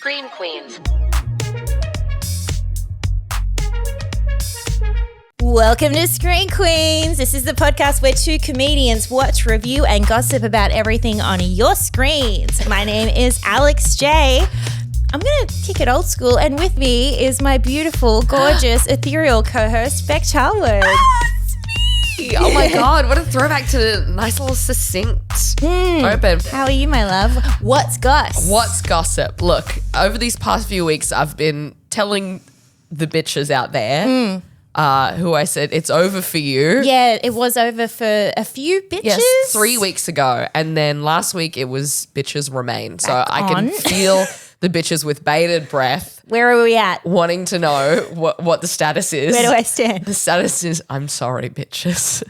Scream Queens. Welcome to Screen Queens. This is the podcast where two comedians watch, review, and gossip about everything on your screens. My name is Alex J. I'm going to kick it old school, and with me is my beautiful, gorgeous, ethereal co-host, Beck Charwood. Oh my God, what a throwback to nice little succinct open. How are you, my love? What's goss? What's gossip? Look, over these past few weeks, I've been telling the bitches out there who I said, it's over for you. Yeah, it was over for a few bitches. Yes, 3 weeks ago. And then last week it was bitches remain. So I can feel the bitches with bated breath. Where are we at? Wanting to know what the status is. Where do I stand? The status is, I'm sorry, bitches.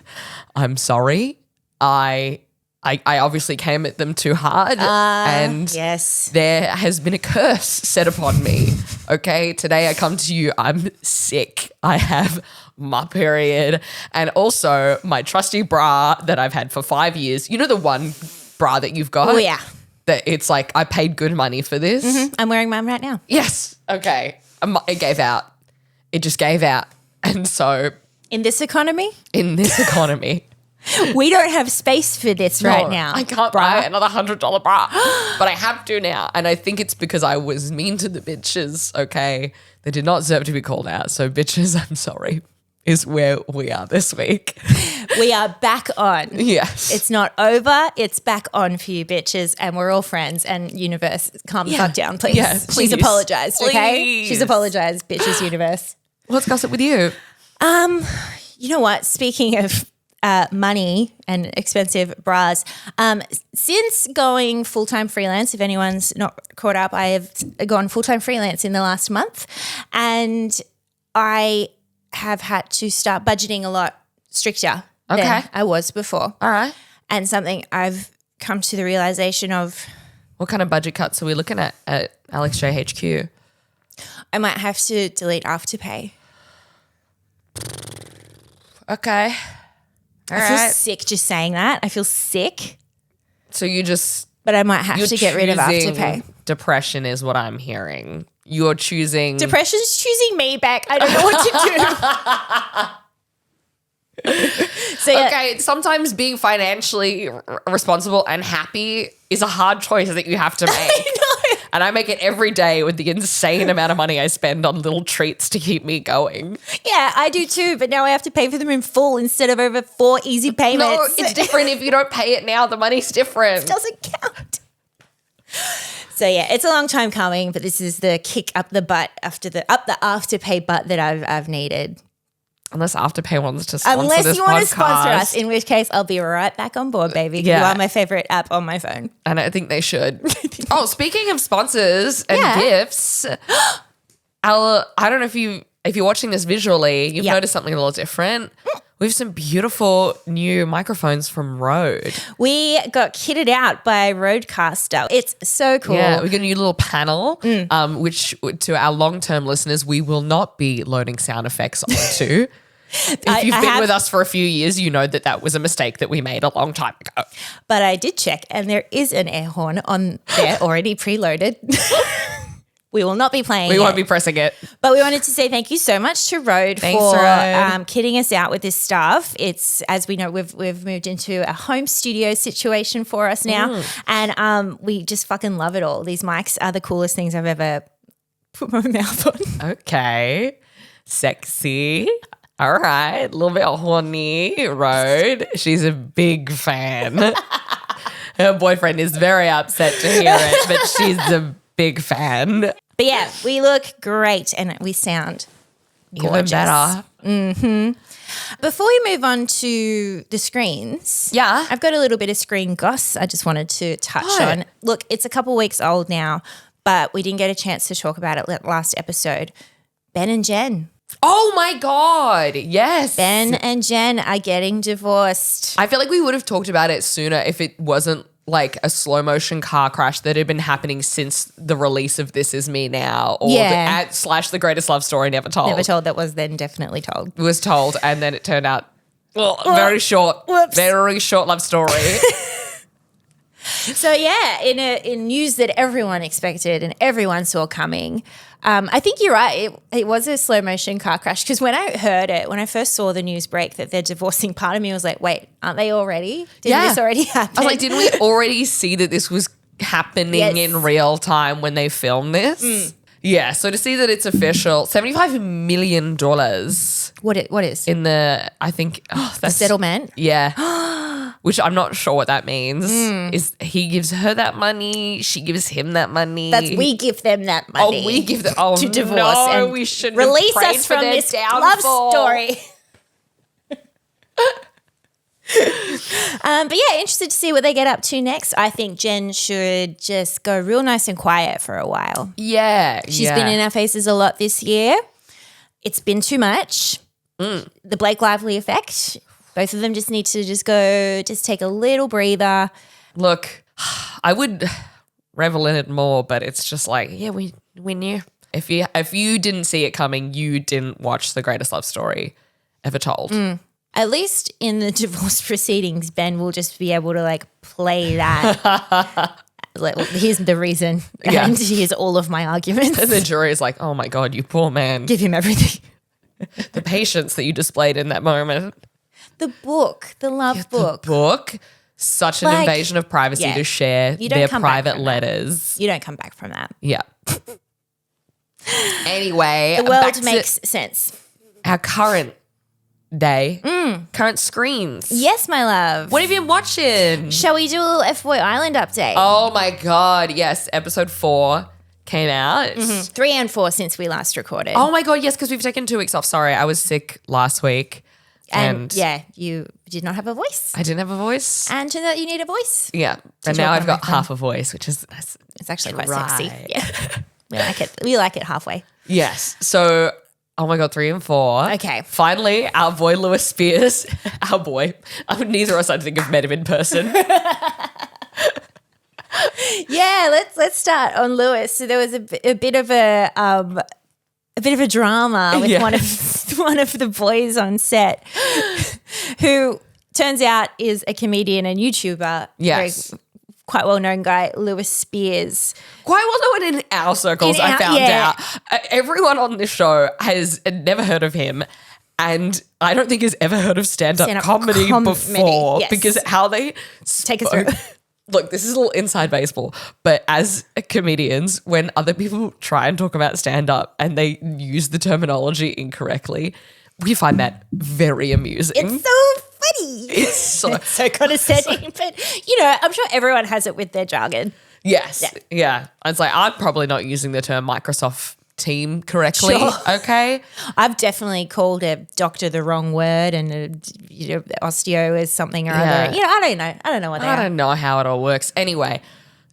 I'm sorry. I obviously came at them too hard. And yes, there has been a curse set upon me. Okay, today I come to you, I'm sick. I have my period. And also my trusty bra that I've had for 5 years. You know the one bra that you've got? Oh, yeah. That it's like, I paid good money for this. Mm-hmm. I'm wearing mine right now. Yes. Okay. It gave out. It just gave out. And so In this economy, we we don't have space for this right now. I can't buy another $100 bra, but I have to now. And I think it's because I was mean to the bitches, okay? They did not deserve to be called out. So bitches, I'm sorry, is where we are this week. We are back on. Yes. It's not over. It's back on for you bitches, and we're all friends. And universe, calm the fuck down, please. Yes, She's please. apologized, okay? Please. She's apologized, bitches universe. Let's gossip with you. You know what? Speaking of money and expensive bras, since going full-time freelance, if anyone's not caught up, I have gone full-time freelance in the last month, and I have had to start budgeting a lot stricter than I was before. All right. And something I've come to the realization of, What kind of budget cuts are we looking at Alex J HQ? I might have to delete Afterpay. Okay. I feel sick just saying that. I feel sick, So you just... but I might have to get rid of choosing Afterpay. Depression is what I'm hearing. You're choosing... Depression's choosing me back. I don't know what to do. So, yeah. Okay, sometimes being financially responsible and happy is a hard choice that you have to make. I know. And I make it every day with the insane amount of money I spend on little treats to keep me going. Yeah, I do too, but now I have to pay for them in full instead of over 4 easy payments. No, it's different. If you don't pay it now, the money's different. It doesn't count. So yeah, it's a long time coming, but this is the kick up the butt after the Afterpay butt that I've needed. Unless Afterpay wants to sponsor Unless this you want podcast. to sponsor us, in which case I'll be right back on board, baby. Yeah. You are my favorite app on my phone. And I think they should. Oh, speaking of sponsors and gifts, I don't know if you're watching this visually, you've noticed something a little different. We have some beautiful new microphones from Rode. We got kitted out by Rodecaster. It's so cool. Yeah, we got a new little panel, which to our long-term listeners, we will not be loading sound effects onto. If you've been with us for a few years, you know that was a mistake that we made a long time ago. But I did check, and there is an air horn on there already preloaded. We will not be playing We won't be pressing it. But we wanted to say thank you so much to Rode Thanks, for Rode. kitting us out with this stuff. It's, as we know, we've moved into a home studio situation for us now, and we just fucking love it all. These mics are the coolest things I've ever put my mouth on. Okay. Sexy. All right. A little bit horny. Rode. She's a big fan. Her boyfriend is very upset to hear it, but she's a big fan. But yeah, we look great and we sound gorgeous. Even better. Before we move on to the screens, I've got a little bit of screen goss I just wanted to touch on. Look, it's a couple weeks old now, but we didn't get a chance to talk about it last episode. Ben and Jen. Oh my God. Yes. Ben and Jen are getting divorced. I feel like we would have talked about it sooner if it wasn't like a slow motion car crash that had been happening since the release of This Is Me Now, or the greatest love story never told. Never told, that was then definitely told. It was told, and then it turned out very short love story. So yeah, in news that everyone expected and everyone saw coming, I think you're right. It was a slow motion car crash because when I heard it, when I first saw the news break that they're divorcing, part of me was like, wait, aren't they already? Did this already happen? I was like, didn't we already see that this was happening in real time when they filmed this? Yeah, so to see that it's official, $75 million. What is? In the, I think, the that's settlement? Yeah. Which I'm not sure what that means. Is he gives her that money? She gives him that money? We give them that money. Oh, we give them to divorce. No, and we shouldn't release have prayed us for from their this downfall. love story. But yeah, interested to see what they get up to next. I think Jen should just go real nice and quiet for a while. Yeah. She's been in our faces a lot this year. It's been too much. The Blake Lively effect. Both of them just need to just take a little breather. Look, I would revel in it more, but it's just like, yeah, we knew. If you didn't see it coming, you didn't watch The Greatest Love Story ever told. At least in the divorce proceedings, Ben will just be able to like play that. Like, well, here's the reason, and here's all of my arguments. And the jury is like, oh my God, you poor man. Give him everything. The patience that you displayed in that moment. The book, the love book. The book, such an invasion of privacy to share their private letters. You don't come back from that. Yeah. Anyway. The world makes sense. Our current day, current screens. Yes, my love. What have you been watching? Shall we do a little Fboy Island update? Oh my God, yes. Episode 4 came out. 3 and 4 since we last recorded. Oh my God, yes, because we've taken 2 weeks off. Sorry, I was sick last week. And yeah, you did not have a voice. I didn't have a voice. And turned out you need a voice. Yeah. And now I've got half a voice, which is it's actually quite sexy. Yeah. We like it halfway. Yes. So, oh my God, 3 and 4. Okay. Finally, our boy Lewis Spears, our boy. Neither of us, I think, have met him in person. Yeah, let's start on Lewis. So there was a bit of a drama with one of the boys on set, who turns out is a comedian and YouTuber. Yes. Quite well-known guy, Lewis Spears. Quite well known in our circles, I found out. Everyone on this show has never heard of him, and I don't think has ever heard of stand-up comedy before, because how they take us through. Look, this is a little inside baseball, but as comedians, when other people try and talk about stand-up and they use the terminology incorrectly, we find that very amusing. It's so funny. It's so condescending, but I'm sure everyone has it with their jargon. Yes. Yeah. It's like, I'm probably not using the term Microsoft Team correctly. Sure. Okay. I've definitely called a doctor the wrong word, and osteo is something or other. I don't know. I don't know what they are. I don't know how it all works. Anyway,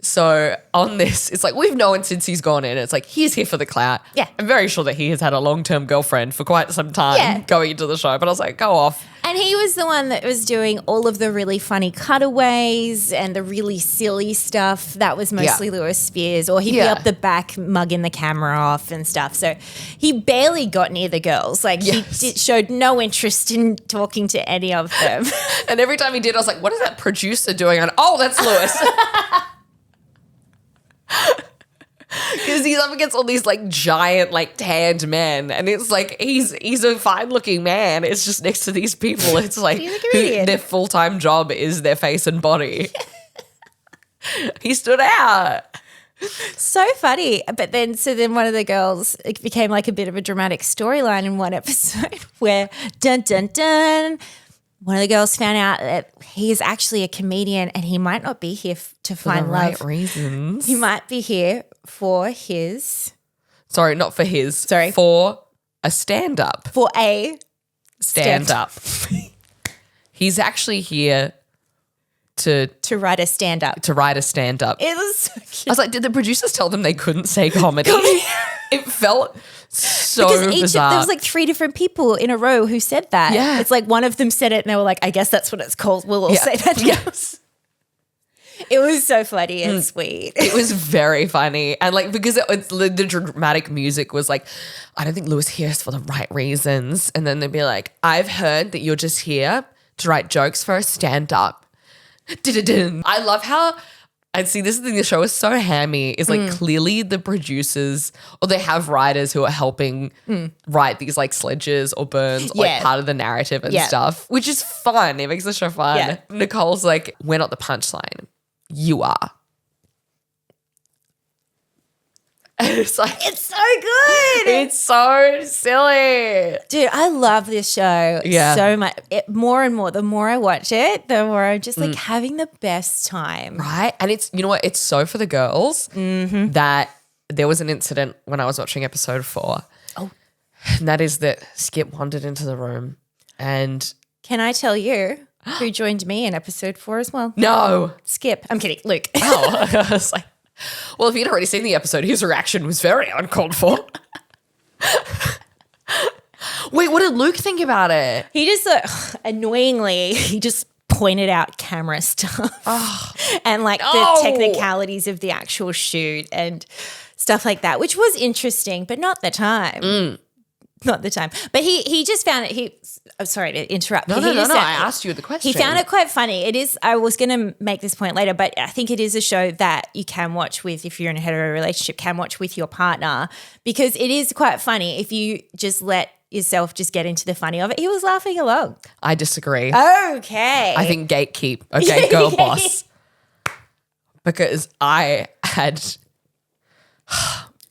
so on this, it's like we've known since he's gone in. It's like he's here for the clout. Yeah. I'm very sure that he has had a long-term girlfriend for quite some time going into the show. But I was like, go off. And he was the one that was doing all of the really funny cutaways and the really silly stuff. That was mostly Lewis Spears. Or he'd be up the back mugging the camera off and stuff. So he barely got near the girls. Like he showed no interest in talking to any of them. And every time he did, I was like, what is that producer doing? And that's Lewis. Because he's up against all these like giant like tanned men, and it's like he's a fine looking man. It's just next to these people, it's like their full-time job is their face and body. He stood out. So funny. But then one of the girls, it became like a bit of a dramatic storyline in one episode where dun dun dun, one of the girls found out that he is actually a comedian and he might not be here to find right love. Reasons. He might be here for his. Sorry, not for his. Sorry. For a stand-up. For a stand-up. He's actually here to write a stand-up. To write a stand-up. It was so cute. I was like, did the producers tell them they couldn't say comedy? It felt so bizarre. There was like 3 different people in a row who said that. Yeah. It's like one of them said it and they were like, I guess that's what it's called. We'll all say that. Yes. It was so funny and sweet. It was very funny. And like, because the dramatic music was like, I don't think Lewis here is for the right reasons. And then they'd be like, I've heard that you're just here to write jokes for a stand-up. I love how And see, this is the thing, the show is so hammy. Is like clearly the producers or they have writers who are helping write these like sledges or burns, or, like part of the narrative and stuff, which is fun. It makes the show fun. Yeah. Nicole's like, we're not the punchline. You are. And it's like, It's so good. it's so silly. Dude, I love this show so much. More and more. The more I watch it, the more I'm just like having the best time. Right? And it's, you know what? It's so for the girls that there was an incident when I was watching episode 4. Oh. And that is that Skip wandered into the room and Can I tell you who joined me in episode 4 as well? no. Skip. I'm kidding. Luke. Oh, I was like, well, if you'd already seen the episode, his reaction was very uncalled for. Wait, what did Luke think about it? He just annoyingly, he just pointed out camera stuff and like the technicalities of the actual shoot and stuff like that, which was interesting, but not the time. Not the time. But he just found it, I'm sorry to interrupt. No, I asked you the question. He found it quite funny. It is, I was going to make this point later, but I think it is a show that you can watch with, if you're in a hetero relationship, can watch with your partner because it is quite funny if you just let yourself just get into the funny of it. He was laughing along. I disagree. Okay. I think gatekeep. Okay, girl boss. Because I had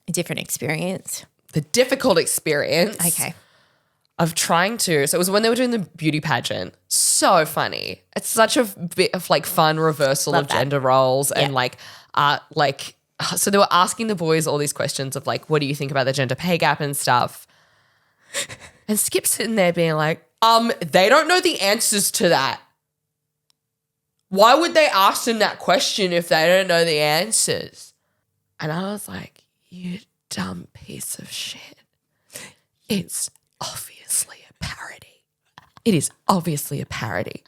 a different experience. the difficult experience. Okay. Of trying to, so it was when they were doing the beauty pageant. So funny. It's such a bit of like fun reversal Love of that. gender roles and like, so they were asking the boys all these questions of like, what do you think about the gender pay gap and stuff? And Skip's sitting there being like, they don't know the answers to that. Why would they ask them that question if they don't know the answers? And I was like, you dumb piece of shit. It's obviously a parody. It is obviously a parody.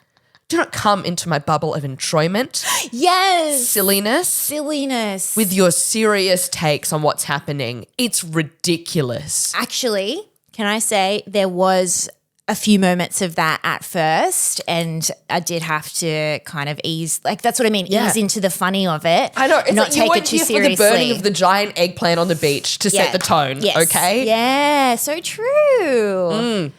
Do not come into my bubble of enjoyment, Yes. silliness with your serious takes on what's happening. It's ridiculous. Actually, can I say there was a few moments of that at first and I did have to kind of ease, like that's what I mean, ease into the funny of it. I know. It's not like take you it weren't too here seriously. for the burning of the giant eggplant on the beach to set the tone, Yes. okay? Yeah, so true.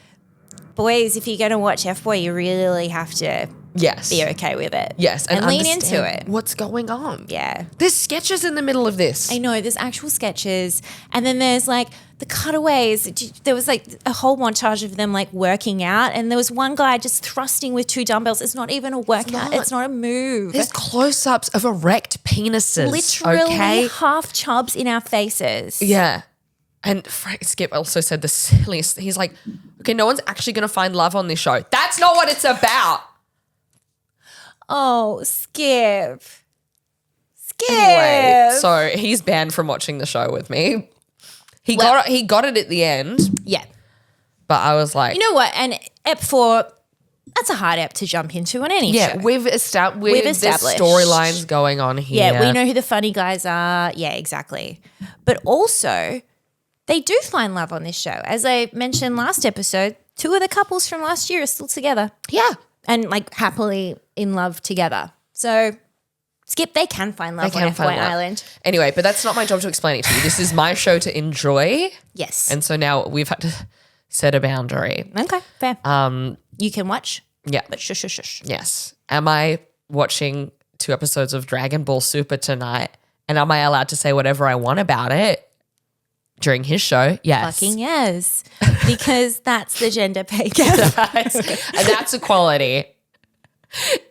Boys, if you're going to watch Fboy, you really have to Yes. be okay with it. Yes. And lean understand into it. What's going on? Yeah. There's sketches in the middle of this. I know, there's actual sketches and then there's like the cutaways. There was like a whole montage of them like working out and there was one guy just thrusting with 2 dumbbells. It's not even a workout. It's not a move. There's close-ups of erect penises. Literally okay? half chubs in our faces. Yeah. And Skip also said the silliest. He's like, okay, no one's actually going to find love on this show. That's not what it's about. Oh, Skip. Anyway, so he's banned from watching the show with me. He got it at the end, Yeah. but I was like, You know what? And Ep 4, that's a hard ep to jump into on any show. we've established there's established. storylines going on here. Yeah, we know who the funny guys are. Yeah, exactly. But also, they do find love on this show. As I mentioned last episode, 2 of the couples from last year are still together. Yeah. And like happily in love together. So, Skip, they can find love on Fboy Island. Anyway, but that's not my job to explain it to you. This is my show to enjoy. Yes. And so now we've had to set a boundary. Okay, fair. You can watch, Yeah. but shush, shush, shush. Yes. Am I watching 2 episodes of Dragon Ball Super tonight? And am I allowed to say whatever I want about it during his show? Yes. Fucking yes. Because that's the gender pay gap. And that's equality.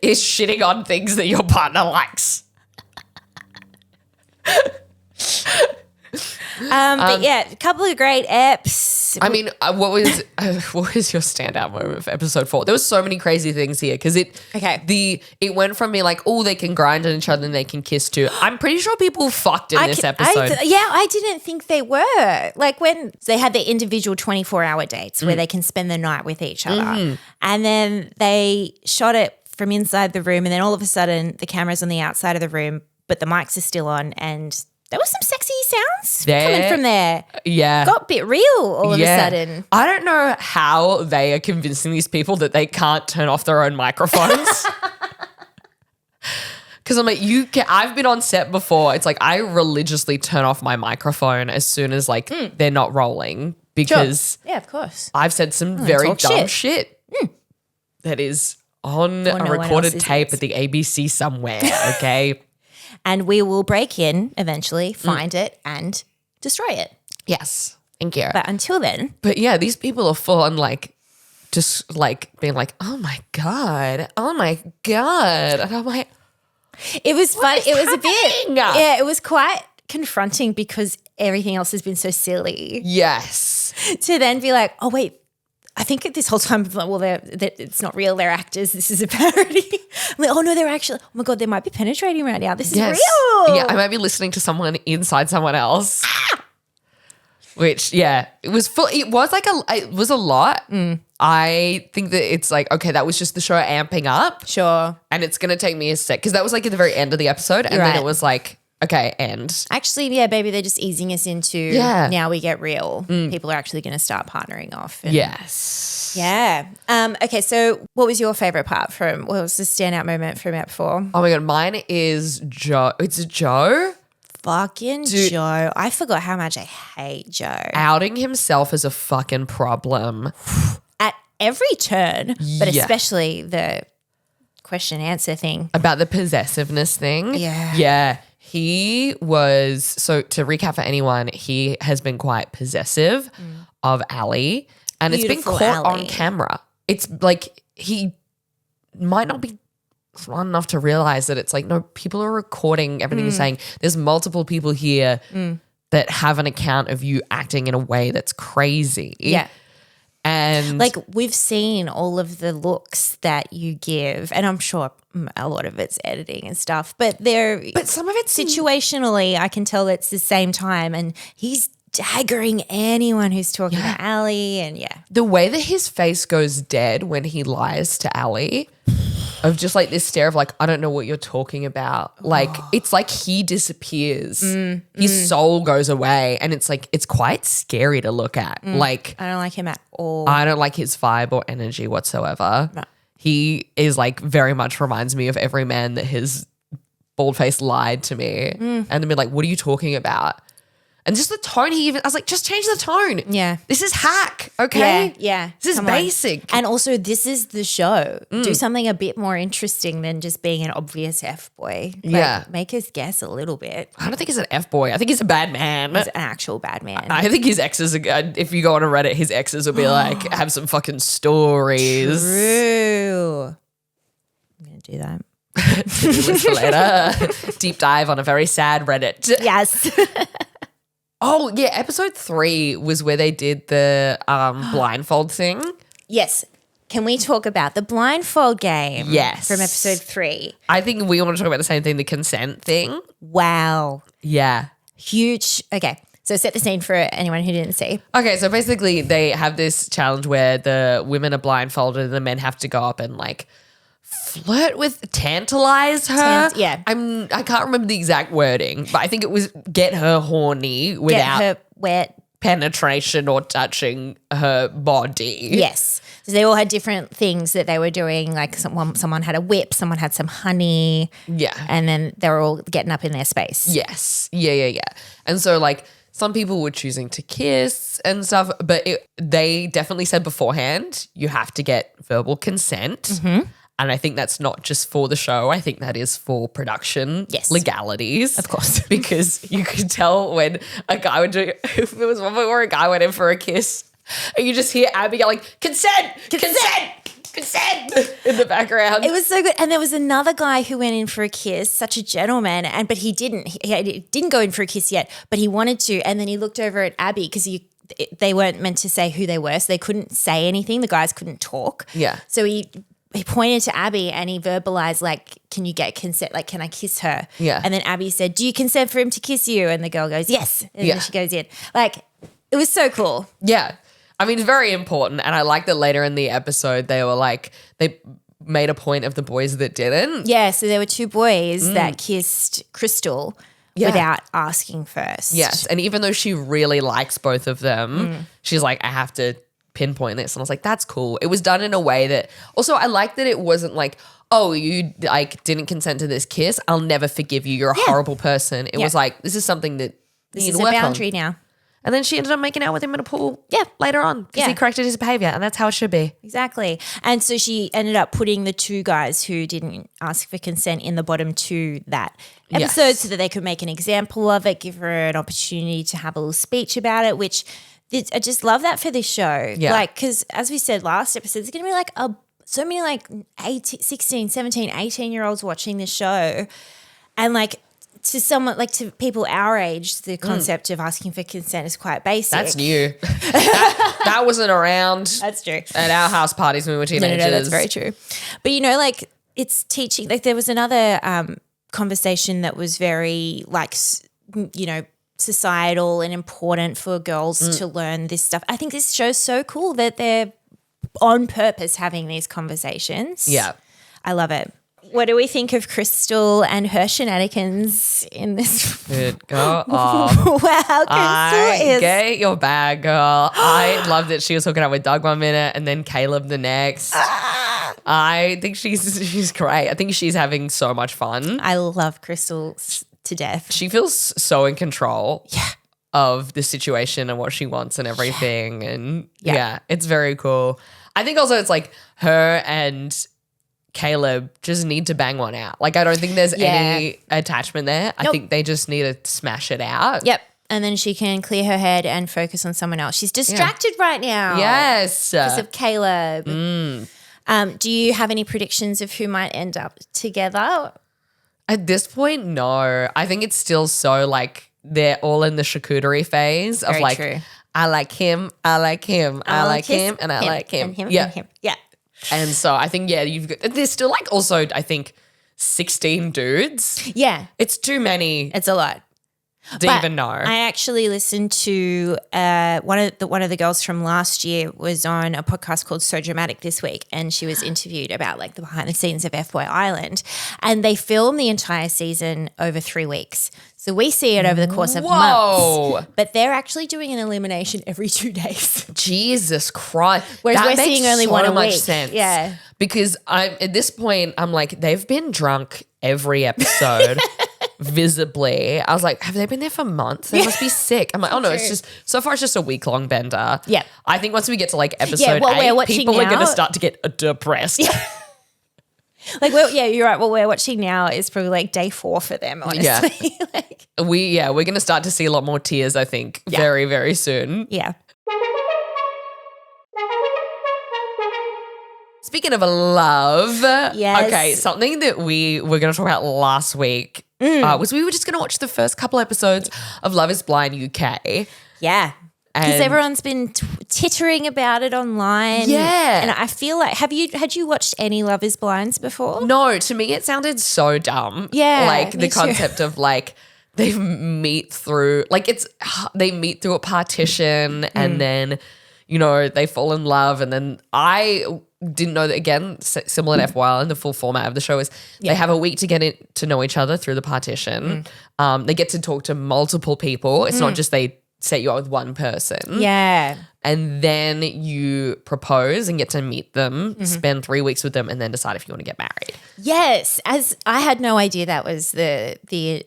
Is shitting on things that your partner likes. But yeah, a couple of great eps. I mean, what was your standout moment for episode 4? There was so many crazy things here because it went from being like, oh, they can grind on each other and they can kiss too. I'm pretty sure people fucked in this episode. I didn't think they were. Like when they had their individual 24-hour dates where they can spend the night with each other. And then they shot it from inside the room and then all of a sudden the camera's on the outside of the room but the mics are still on and there was some sexy sounds coming from there. Yeah. Got a bit real all of a sudden. I don't know how they are convincing these people that they can't turn off their own microphones. Because I'm like, I've been on set before. It's like I religiously turn off my microphone as soon as like they're not rolling because Yeah, of course. I've said some very talk dumb shit. shit that is on Or a no one recorded else's tape ears. at the ABC somewhere, okay? And we will break in eventually, find it, and destroy it. Yes. Thank you. But until then, But yeah, these people are full on like, just like being like, oh my God. And I'm like, it was fun. is It was a bit, happening? yeah, it was quite confronting because everything else has been so silly. yes. To then be like, oh wait, I think this whole time, well, it's not real. They're actors. This is a parody. I'm like, oh no, they're actually. Oh my god, they might be penetrating right now. This is Yes. real. Yeah, I might be listening to someone inside someone else. Which, yeah, it was full. It was a lot. I think that it's like, okay, that was just the show amping up. Sure. And it's going to take me a sec because that was like at the very end of the episode. And You're then right. it was like, okay, end. Actually, yeah, baby, they're just easing us into now we get real. People are actually going to start partnering off. And Yes. yeah. Okay, so what was your favorite part what was the standout moment from Ep 4? Oh my God, mine is Joe. It's Joe Fucking Joe. I forgot how much I hate Joe. outing himself as a fucking problem. At every turn, but Yeah. especially the question answer thing. About the possessiveness thing. Yeah. Yeah. He was, so to recap for anyone, he has been quite possessive of Ali and it's Beautiful been caught Ali. on camera. It's like he might not be smart enough to realize that it's like, no, people are recording everything you're saying. There's multiple people here that have an account of you acting in a way that's crazy. Yeah. And Like we've seen all of the looks that you give, and I'm sure a lot of it's editing and stuff, but some of it's situationally, I can tell it's the same time, and he's daggering anyone who's talking to Ali, and the way that his face goes dead when he lies to Ali, of just like this stare of like, I don't know what you're talking about. Like, it's like he disappears. His soul goes away. And it's like, it's quite scary to look at. Like, I don't like him at all. I don't like his vibe or energy whatsoever. No. He is like very much reminds me of every man that has bald faced lied to me. And then be like, what are you talking about? And just the tone I was like, just change the tone. Yeah. This is hack, okay? Yeah. This is Come on. basic. And also, this is the show. Do something a bit more interesting than just being an obvious F-boy. Like, Yeah. make us guess a little bit. I don't think he's an F-boy. I think he's a bad man. He's an actual bad man. I think his exes are, if you go on a Reddit, his exes will be like, have some fucking stories. True. I'm going to do that. To-do list for later. Deep dive on a very sad Reddit. Yes. Oh, yeah. Episode 3 was where they did the blindfold thing. Yes. Can we talk about the blindfold game? Yes. From episode 3. I think we want to talk about the same thing, the consent thing. Wow. Yeah. Huge. Okay. So set the scene for anyone who didn't see. Okay, so basically they have this challenge where the women are blindfolded and the men have to go up and like flirt with, tantalize her. Yeah. I can't remember the exact wording, but I think it was get her horny without Get her wet. penetration or touching her body. Yes. So they all had different things that they were doing. Like someone had a whip, someone had some honey. Yeah. And then they were all getting up in their space. Yes. Yeah. And so like some people were choosing to kiss and stuff, but they definitely said beforehand, you have to get verbal consent. Mm-hmm. And I think that's not just for the show. I think that is for production legalities. Of course. Because you could tell when a guy would do, if there was one point where a guy went in for a kiss and you just hear Abby yelling, consent in the background. It was so good. And there was another guy who went in for a kiss, such a gentleman, but he didn't. He didn't go in for a kiss yet, but he wanted to. And then he looked over at Abby because they weren't meant to say who they were, so they couldn't say anything. The guys couldn't talk. Yeah. So he pointed to Abby and he verbalized, like, can you get consent? Like, can I kiss her? Yeah. And then Abby said, do you consent for him to kiss you? And the girl goes, yes. And Yeah. then she goes in. Like, it was so cool. Yeah. I mean, it's very important. And I like that later in the episode, they were like, they made a point of the boys that didn't. Yeah, so there were 2 boys that kissed Crystal Yeah. without asking first. Yes. And even though she really likes both of them, she's like, I have to pinpoint this. And I was like, that's cool. It was done in a way that also I like that it wasn't like, oh, you like didn't consent to this kiss, I'll never forgive you. You're a horrible person. It was like, this is something that This you is need a to work boundary on. now. And then she ended up making out with him in a pool later on because Yeah. he corrected his behavior, and that's how it should be. Exactly. And so she ended up putting the two guys who didn't ask for consent in the bottom to that episode so that they could make an example of it, give her an opportunity to have a little speech about it, which I just love that for this show. Yeah. Like, because as we said last episode, there's going to be like so many like 18, 16, 17, 18-year-olds watching this show. And like, to someone like to people our age, the concept of asking for consent is quite basic. That's new. that wasn't around. That's true. At our house parties when we were teenagers. No, that's very true. But like it's teaching. Like there was another conversation that was very like societal and important for girls to learn this stuff. I think this show's so cool that they're on purpose having these conversations. Yeah. I love it. What do we think of Crystal and her shenanigans in this? Good girl. Oh, Wow, Crystal is. get your bag, girl. I love that she was hooking up with Doug 1 minute and then Caleb the next. I think she's great. I think she's having so much fun. I love Crystal to death. She feels so in control of the situation and what she wants and everything. And yeah, it's very cool. I think also it's like her and Caleb just need to bang one out. Like I don't think there's any attachment there. I think they just need to smash it out. Yep. And then she can clear her head and focus on someone else. She's distracted right now. Yes. Because of Caleb. Do you have any predictions of who might end up together? At this point, no. I think it's still so like they're all in the charcuterie phase of Very like, true. I like him, I like him, I like him, and I like him. And him, Yeah. and him. Yeah. And so I think, you've got, there's still like also, I think, 16 dudes. Yeah. It's too many It's a lot. to even know. I actually listened to one of the girls from last year was on a podcast called So Dramatic this week, and she was interviewed about like the behind the scenes of Fboy Island, and they filmed the entire season over 3 weeks. So we see it over the course of months, but they're actually doing an elimination every 2 days. Jesus Christ. Whereas That we're makes seeing only so one a much week. sense. Yeah. Because at this point, I'm like, they've been drunk every episode. Visibly. I was like, have they been there for months? They must be sick. I'm like, oh no, it's just so far it's just a week-long bender. Yeah. I think once we get to like episode what we're 8, watching people are now- gonna start to get depressed. Like, well, yeah, you're right. What we're watching now is probably like day 4 for them, honestly. like, We're gonna start to see a lot more tears, I think, very, very soon. yeah. Speaking of love, Yes. okay, something that we were going to talk about last week was we were just going to watch the first couple episodes of Love is Blind UK. Yeah. Because And- everyone's been tittering about it online. Yeah. And I feel like, had you watched any Love is Blinds before? No, to me it sounded so dumb. Yeah, like me the too. concept of like they meet through a partition and then they fall in love, and then I didn't know that, again, similar to FYL, and the full format of the show is they have a week to get to know each other through the partition. They get to talk to multiple people. It's not just they set you up with one person. Yeah. And then you propose and get to meet them, spend 3 weeks with them, and then decide if you want to get married. Yes. As I had no idea that was the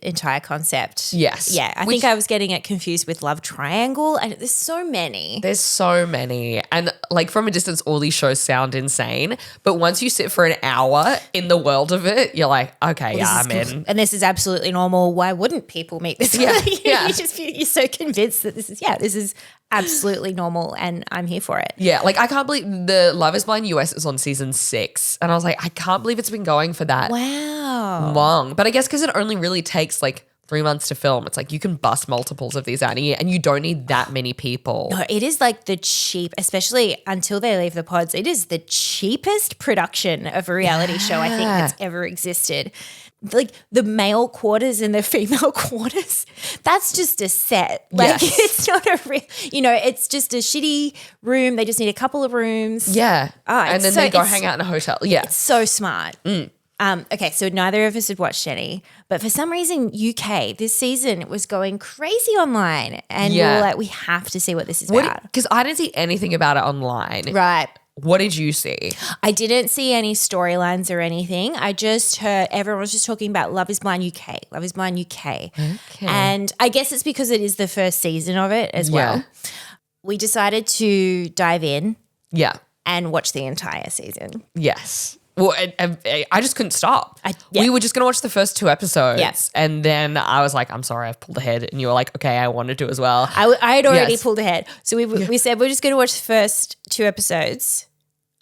entire concept. Yes. Yeah. I think I was getting it confused with Love Triangle, and there's so many. There's so many. And like from a distance, all these shows sound insane. But once you sit for an hour in the world of it, you're like, okay, I'm in. And this is absolutely normal. Why wouldn't people meet this? Yeah, yeah. You're so convinced that this is absolutely normal, and I'm here for it. Yeah, like I can't believe the Love is Blind US is on season 6. And I was like, I can't believe it's been going for that Wow. long. But I guess because it only really takes like 3 months to film, it's like you can bust multiples of these out in a year, and you don't need that many people. No, it is like the cheap, especially until they leave the pods, it is the cheapest production of a reality show I think that's ever existed. Like the male quarters and the female quarters, that's just a set. Like Yes. it's not a real, it's just a shitty room. They just need a couple of rooms. Yeah. And it's then so- they go it's- hang out in a hotel. Yeah. So smart. Okay, so neither of us had watched any, but for some reason, UK this season was going crazy online, and we Yeah. were like, we have to see what this is about. Because I didn't see anything about it online. Right. What did you see? I didn't see any storylines or anything. I just heard everyone was just talking about Love is Blind UK, Love is Blind UK. Okay. And I guess it's because it is the first season of it as well. We decided to dive in Yeah. and watch the entire season. Yes. Well, I just couldn't stop. Yeah. We were just going to watch the first 2 episodes. Yeah. And then I was like, I'm sorry, I've pulled ahead. And you were like, okay, I wanted to as well. I had already Yes. pulled ahead. So we said we're just going to watch the first 2 episodes.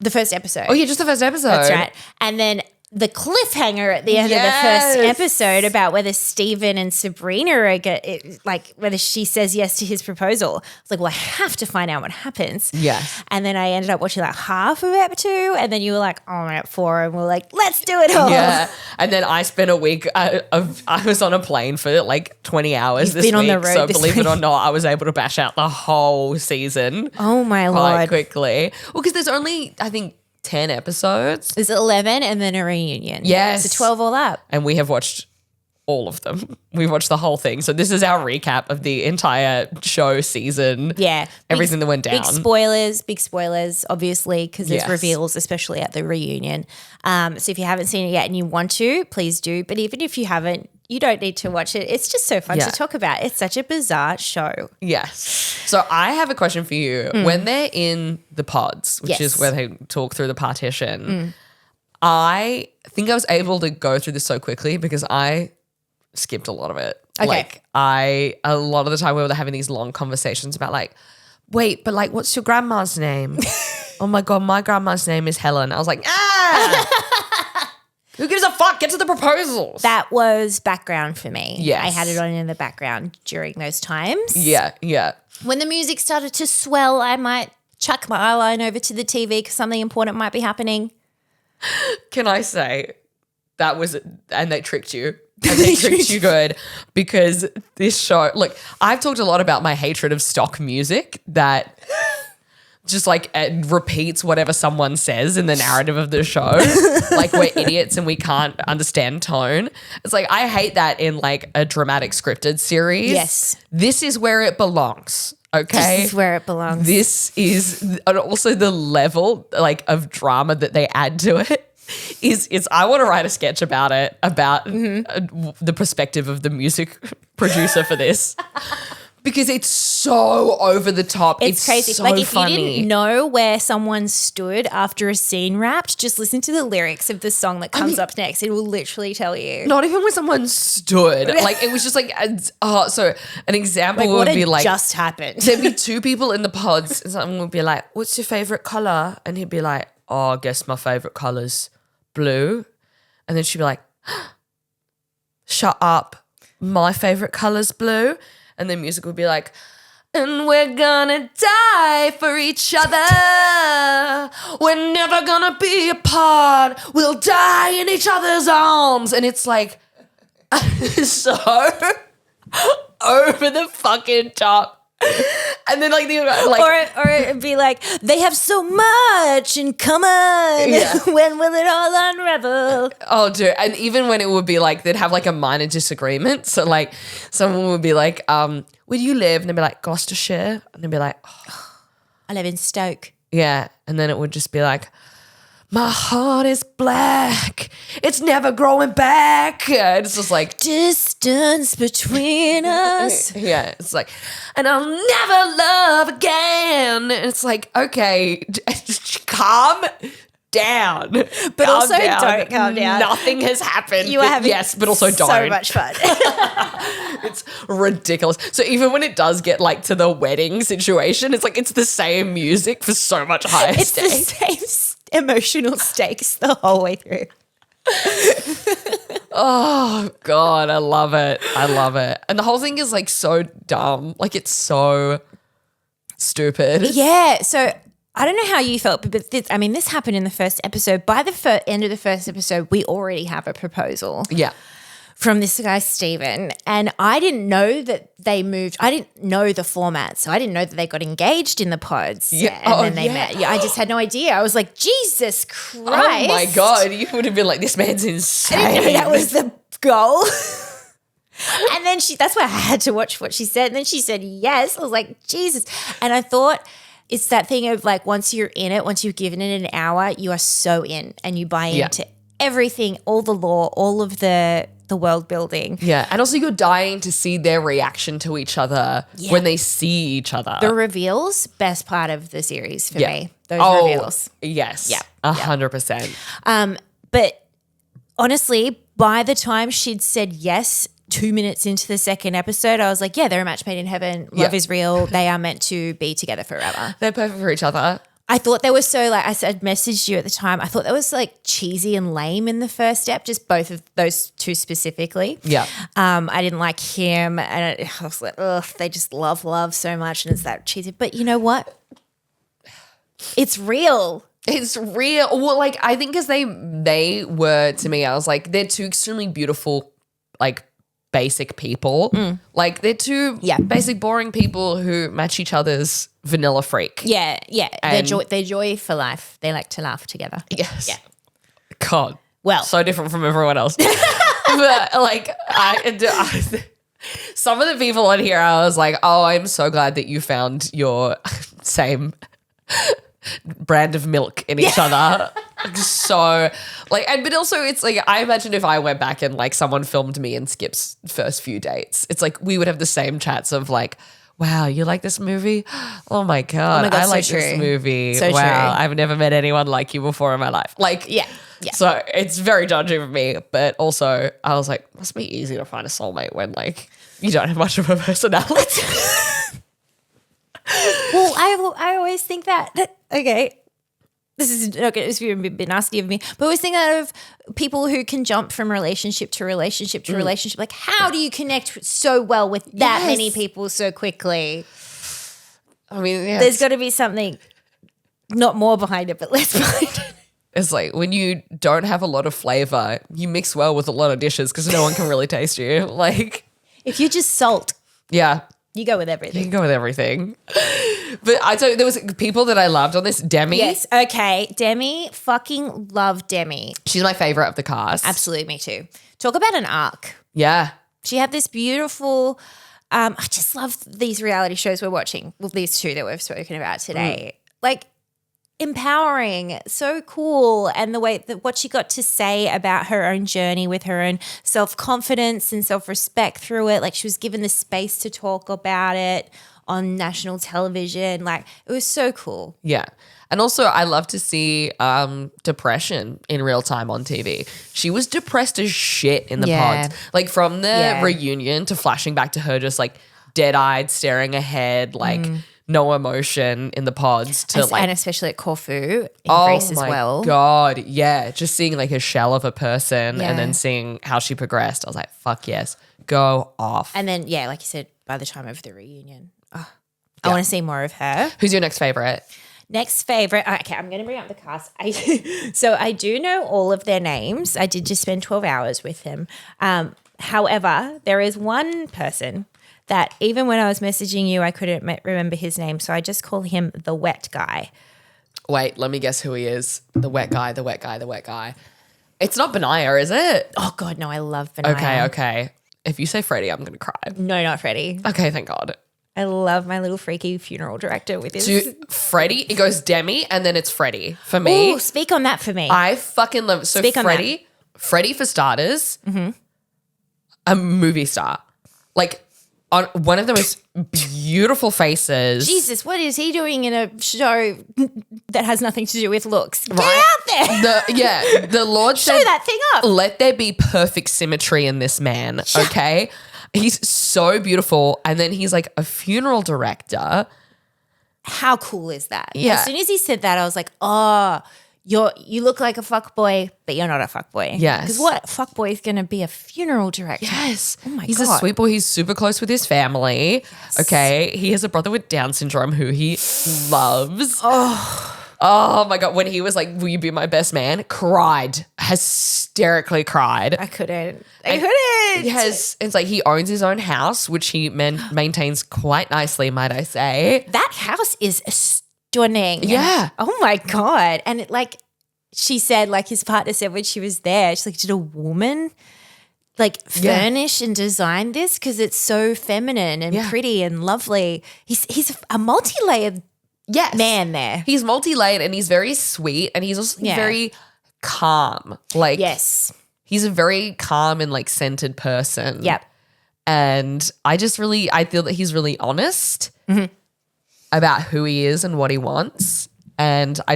The first episode. Oh, yeah, just the first episode. That's right. And then the cliffhanger at the end of the first episode about whether Stephen and Sabrina are whether she says yes to his proposal. I was like, well, I have to find out what happens. Yes. And then I ended up watching like half of ep 2, and then you were like, oh, I'm at 4, and we're like, let's do it all. Yeah. And then I spent a week, I was on a plane for like 20 hours this been week. on the road so this believe it week. or not, I was able to bash out the whole season Oh my quite Lord. quickly. Well, because there's only, I think, 10 episodes. There's 11 and then a reunion. Yes. So 12 all up. And we have watched all of them. We've watched the whole thing. So this is our recap of the entire show season. Yeah. Everything that went down. Big spoilers, obviously, because there's Yes. reveals, especially at the reunion. So if you haven't seen it yet and you want to, please do. But even if you haven't, you don't need to watch it. It's just so fun Yeah. to talk about. It's such a bizarre show. Yes. So I have a question for you. When they're in the pods, which Yes. is where they talk through the partition, I think I was able to go through this so quickly because I skipped a lot of it. Okay. Like a lot of the time we were having these long conversations about like, wait, but like what's your grandma's name? Oh my God, my grandma's name is Helen. I was like, who gives a fuck? Get to the proposals. That was background for me. Yes. I had it on in the background during those times. Yeah. When the music started to swell, I might chuck my eyeline over to the TV because something important might be happening. Can I say that was, and they tricked you. And they tricked you good because this show, look, I've talked a lot about my hatred of stock music that just like it repeats whatever someone says in the narrative of the show. Like we're idiots and we can't understand tone. It's like, I hate that in like a dramatic scripted series. Yes. This is where it belongs. Okay. This is where it belongs. This is, and also the level like of drama that they add to it is I want to write a sketch about it, about the perspective of the music producer for this. Because it's so over the top. It's crazy. So like if funny. you didn't know where someone stood after a scene wrapped, just listen to the lyrics of the song that comes up next. It will literally tell you. Not even when someone stood. Like it was just like, so an example Like, what would had be like, just happened? there'd be 2 people in the pods and someone would be like, what's your favorite color? And he'd be like, oh, I guess my favorite color's blue. And then she'd be like, shut up. My favorite color's blue. And then music would be like, and we're gonna die for each other. We're never gonna be apart. We'll die in each other's arms. And it's like, so over the fucking top. And then like or it'd be like, they have so much in common. Yeah. When will it all unravel? oh dude, and even when it would be like they'd have like a minor disagreement. So like someone would be like, where do you live? And they'd be like, Gloucestershire. And they'd be like, oh. I live in Stoke. Yeah. And then it would just be like, my heart is black. It's never growing back. And it's just like, Distance between us. yeah, it's like, and I'll never love again. And it's like, okay, calm down. But Calm also don't calm down. Nothing has happened. You are having yes, but also don't. so much fun. It's ridiculous. So even when it does get like to the wedding situation, it's like it's the same music for so much higher It's the stakes. same emotional stakes the whole way through. Oh God, I love it. I love it. And the whole thing is like so dumb. Like it's so stupid. Yeah. So I don't know how you felt, but this happened in the first episode. By the end of the first episode, we already have a proposal Yeah. from this guy, Stephen. And I didn't know that they moved. I didn't know the format. So I didn't know that they got engaged in the pods. Yeah. And Oh, then they yeah. met. Yeah, I just had no idea. I was like, Jesus Christ. Oh my God. You would have been like, this man's insane. I didn't know that was the goal. And then that's why I had to watch what she said. And then she said yes. I was like, Jesus. And I thought it's that thing of like once you're in it, once you've given it an hour, you are so in and you buy into everything, all the lore, all of the world building. Yeah. And also you're dying to see their reaction to each other when they see each other. The reveals, best part of the series for me. Those reveals. Yes. Yeah. 100%. But honestly, by the time she'd said yes 2 minutes into the second episode, I was like, yeah, they're a match made in heaven. Love is real. They are meant to be together forever. They're perfect for each other. I thought they were so like, I said, messaged you at the time. I thought that was like cheesy and lame in the first step, just both of those two specifically. Yeah. I didn't like him and I was like, ugh, they just love so much and it's that cheesy. But you know what? It's real. It's real. Well, like I think because they were, to me, I was like, they're two extremely beautiful, like basic people. Like they're two basic, boring people who match each other's vanilla freak. Yeah. They're joy for life. They like to laugh together. Yes. Yeah. God. Well. So different from everyone else. But like some of the people on here, I was like, oh, I'm so glad that you found your same brand of milk in each other. So like, but also it's like, I imagine if I went back and like someone filmed me and Skip's first few dates, it's like we would have the same chats of like, wow, you like this movie? Oh my God, I so like true. this movie. So wow, true. I've never met anyone like you before in my life. Like, Yeah. So it's very judgy of me, but also I was like, must be easy to find a soulmate when like you don't have much of a personality. Well, I always think that okay, this is not going to be a bit nasty of me, but I always think that of people who can jump from relationship to relationship to relationship. Like, how do you connect so well with that many people so quickly? I mean, There's got to be something, not more behind it, but less behind it. It's like when you don't have a lot of flavor, you mix well with a lot of dishes because no one can really taste you. Like, If you're just salt, yeah. you go with You everything. can go with everything. But I thought there was people that I loved on this. Demi. Yes. Okay. Demi, fucking love Demi. She's my favorite of the cast. Absolutely, me too. Talk about an arc. Yeah. She had this beautiful, I just love these reality shows we're watching. Well, these two that we've spoken about today. Like, empowering, so cool. And the way that what she got to say about her own journey with her own self-confidence and self-respect through it. Like, she was given the space to talk about it on national television. Like, it was so cool. Yeah. And also I love to see depression in real time on TV. She was depressed as shit in the pods. Like from the reunion to flashing back to her just like dead-eyed, staring ahead, like no emotion in the pods to like, and especially at Corfu in Greece as well. Oh my God. Yeah. Just seeing like a shell of a person and then seeing how she progressed. I was like, fuck yes. Go off. And then, yeah, like you said, by the time of the reunion, I want to see more of her. Who's your next favorite? Next favorite. Okay, I'm going to bring up the cast. So I do know all of their names. I did just spend 12 hours with them. However, there is one person that even when I was messaging you, I couldn't remember his name. So I just call him the wet guy. Wait, let me guess who he is. The wet guy, the wet guy, the wet guy. It's not Benaya, is it? Oh, God, no, I love Benaya. Okay. If you say Freddie, I'm going to cry. No, not Freddie. Okay, thank God. I love my little freaky funeral director with his. Dude, Freddie, it goes Demi and then it's Freddie for me. Ooh, speak on that for me. I fucking love it. So Speak on Freddie for starters, a movie star. Like on one of the most beautiful faces. Jesus, what is he doing in a show that has nothing to do with looks? Get Right? out there. The Lord Show said, that thing up. let there be perfect symmetry in this man, okay? He's so beautiful. And then he's like a funeral director. How cool is that? Yeah. As soon as he said that, I was like, oh, you look like a fuckboy, but you're not a fuckboy. Yes. Because what fuckboy is going to be a funeral director? Yes. Oh my he's God. a sweet boy. He's super close with his family. Yes. Okay. He has a brother with Down syndrome who he loves. Oh my God. When he was like, will you be my best man? Cried. Hysterically cried. I couldn't. Yes. It's like he owns his own house, which he maintains quite nicely, might I say. That house is stunning. Yeah. Oh my God. And it like, she said, like his partner said when she was there, she's like, did a woman like furnish and design this? Because it's so feminine and pretty and lovely. He's a multi-layered yes. man there. He's multi-layered and he's very sweet and he's also Yeah. very calm. Like, Yes. he's a very calm and like centered person. Yep. And I feel that he's really honest about who he is and what he wants. And I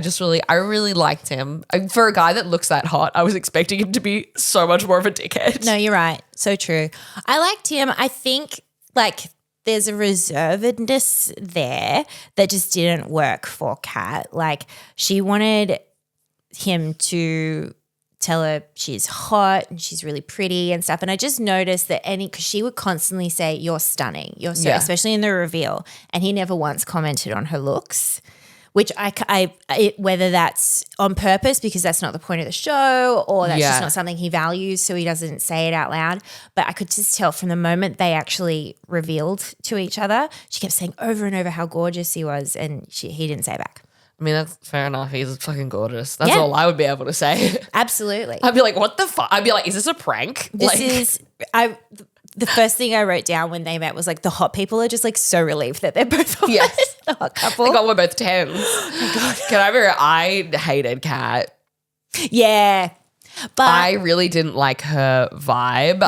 really liked him. For a guy that looks that hot, I was expecting him to be so much more of a dickhead. No, you're right. So true. I liked him. I think like there's a reservedness there that just didn't work for Kat. Like she wanted him to tell her she's hot and she's really pretty and stuff. And I just noticed that because she would constantly say, "You're stunning. You're so," especially in the reveal. And he never once commented on her looks. Which whether that's on purpose because that's not the point of the show or that's just not something he values so he doesn't say it out loud. But I could just tell from the moment they actually revealed to each other, she kept saying over and over how gorgeous he was and he didn't say it back. I mean, that's fair enough. He's fucking gorgeous. That's all I would be able to say. Absolutely. I'd be like, what the fuck? I'd be like, is this a prank? The first thing I wrote down when they met was like the hot people are just like so relieved that they're both hot. Yes. The hot couple. They got we're both 10s. Oh my God. Can I be real? I hated Kat. Yeah. But I really didn't like her vibe.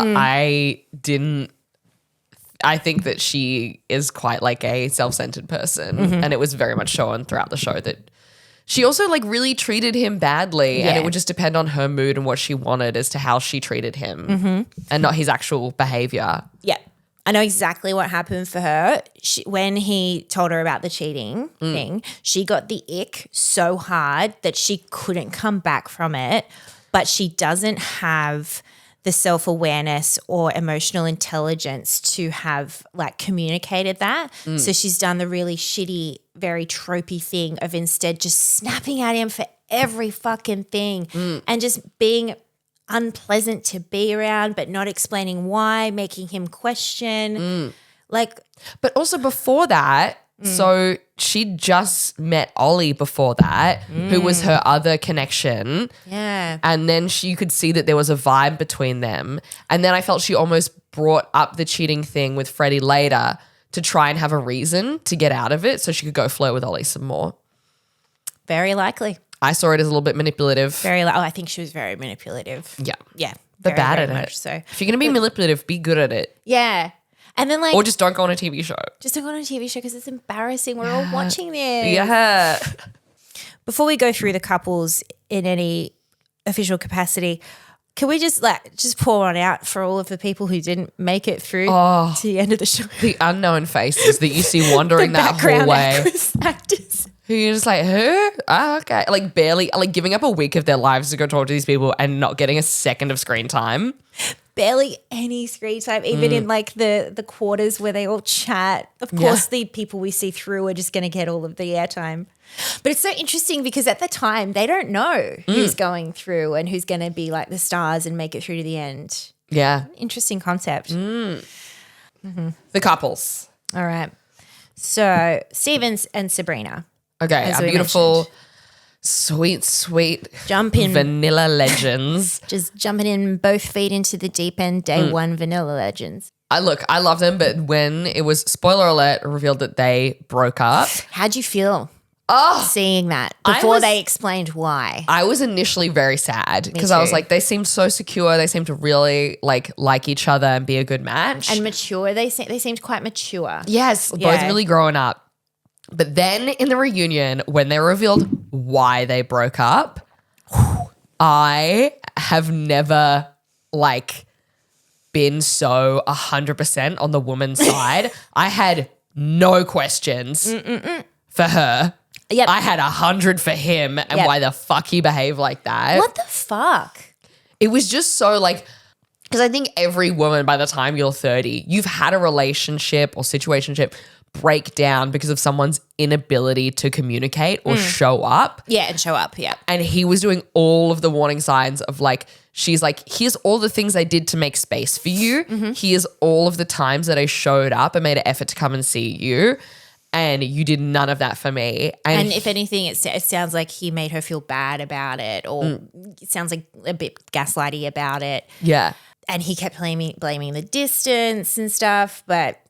I think that she is quite like a self-centered person and it was very much shown throughout the show that she also like really treated him badly and it would just depend on her mood and what she wanted as to how she treated him and not his actual behavior. Yeah. I know exactly what happened for her. When he told her about the cheating thing, she got the ick so hard that she couldn't come back from it, but she doesn't have the self-awareness or emotional intelligence to have like communicated that. So she's done the really shitty, very tropey thing of instead just snapping at him for every fucking thing and just being unpleasant to be around but not explaining why, making him question. But also before that, so she just met Ollie before that, who was her other connection. Yeah. And then you could see that there was a vibe between them. And then I felt she almost brought up the cheating thing with Freddie later to try and have a reason to get out of it so she could go flirt with Ollie some more. Very likely. I saw it as a little bit manipulative. I think she was very manipulative. Yeah. Yeah. But bad at it. So if you're going to be manipulative, be good at it. yeah. And then like Or just don't go on a TV show. just don't go on a TV show because it's embarrassing. We're all watching this. Yeah. Before we go through the couples in any official capacity, can we just pour one out for all of the people who didn't make it through to the end of the show? The unknown faces that you see wandering that hallway. Actors. Who you're just like, who? Oh, okay. Like barely, like giving up a week of their lives to go talk to these people and not getting a second of screen time. Barely any screen time, even in like the quarters where they all chat. Of course, the people we see through are just going to get all of the airtime. But it's so interesting because at the time, they don't know who's going through and who's going to be like the stars and make it through to the end. Yeah. Interesting concept. The couples. All right. So Stevens and Sabrina. Okay. As Our we beautiful, mentioned. sweet Jump in. vanilla legends. Just jumping in both feet into the deep end, day one vanilla legends. I love them, but when it was, spoiler alert, revealed that they broke up. How'd you feel seeing that I before was- they explained why? I was initially very sad because I was too. like, they seemed so secure. They seemed to really like each other and be a good match. And mature. They seemed quite mature. Yes, both Yeah. really growing up. But then in the reunion, when they revealed why they broke up, I have never been so 100% on the woman's side. I had no questions for her. Yep. I had 100 for him and Yep. why the fuck he behaved like that. What the fuck? It was just so because I think every woman by the time you're 30, you've had a relationship or situationship break down because of someone's inability to communicate or show up. Yeah, and show up. Yeah. And he was doing all of the warning signs of she's like, here's all the things I did to make space for you. Here's all of the times that I showed up and made an effort to come and see you. And you did none of that for me. And if anything, it sounds like he made her feel bad about it, or it sounds like a bit gaslighty about it. yeah. And he kept blaming the distance and stuff, but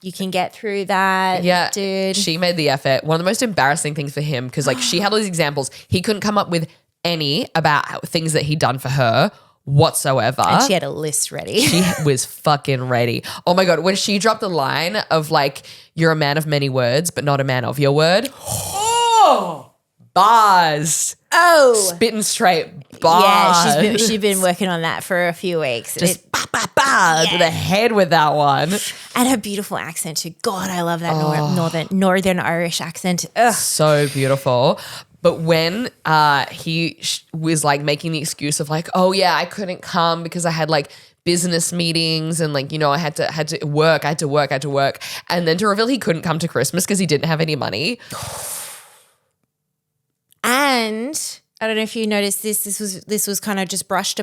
you can get through that. Yeah, dude. She made the effort. One of the most embarrassing things for him, because like she had all these examples. He couldn't come up with any about things that he'd done for her whatsoever. And she had a list ready. She was fucking ready. Oh my God. When she dropped the line of like, you're a man of many words, but not a man of your word. Oh, bars. Oh. Spitting straight bars. Yeah, she's been working on that for a few weeks. Just to the head with that one. And her beautiful accent too. God, I love that Northern Irish accent. Ugh. So beautiful. But when he was like making the excuse of like, oh yeah, I couldn't come because I had like business meetings and like, you know, I had to work. And then to reveal he couldn't come to Christmas because he didn't have any money. And I don't know if you noticed this was kind of just brushed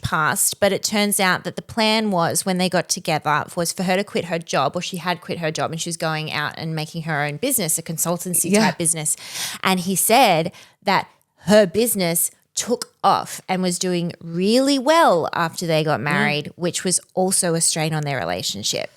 past, but it turns out that the plan was when they got together was for her to quit her job, or she had quit her job and she was going out and making her own business, a consultancy type business. And he said that her business took off and was doing really well after they got married, which was also a strain on their relationship.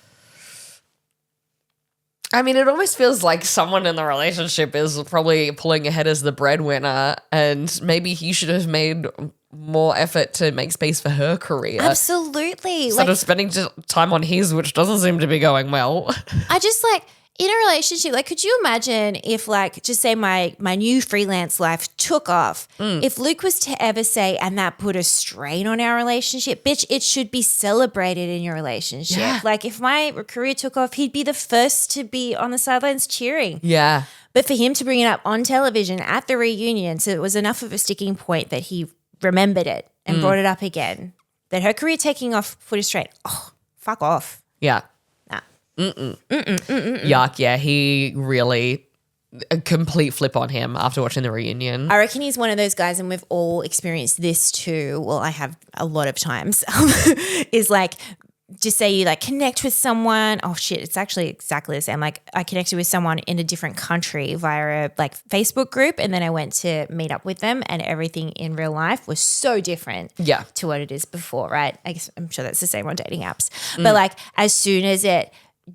I mean, it almost feels like someone in the relationship is probably pulling ahead as the breadwinner, and maybe he should have made more effort to make space for her career. Absolutely. Instead of spending time on his, which doesn't seem to be going well. I just like, in a relationship, like, could you imagine if, like, just say my new freelance life took off, if Luke was to ever say, and that put a strain on our relationship, bitch, it should be celebrated in your relationship. Yeah. Like, if my career took off, he'd be the first to be on the sidelines cheering. Yeah. But for him to bring it up on television at the reunion, so it was enough of a sticking point that he remembered it and brought it up again, that her career taking off put a strain. Oh, fuck off. Yeah. Yuck, yeah. He really, a complete flip on him after watching the reunion. I reckon he's one of those guys, and we've all experienced this too. Well, I have a lot of times, is like, just say you like connect with someone. Oh shit, it's actually exactly the same. Like I connected with someone in a different country via a like Facebook group, and then I went to meet up with them, and everything in real life was so different to what it is before, right? I guess I'm sure that's the same on dating apps. But like as soon as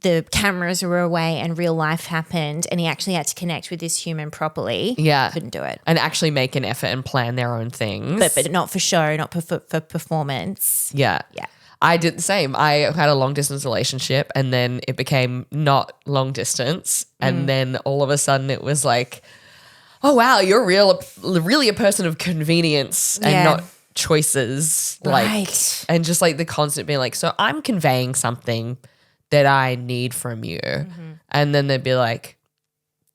the cameras were away and real life happened and he actually had to connect with this human properly. Yeah. Couldn't do it. And actually make an effort and plan their own things. But not for show, not for performance. Yeah. Yeah. I did the same. I had a long distance relationship and then it became not long distance. And then all of a sudden it was like, oh, wow, you're really a person of convenience and not choices. Right. And just like the constant being like, so I'm conveying something that I need from you. And then they'd be like,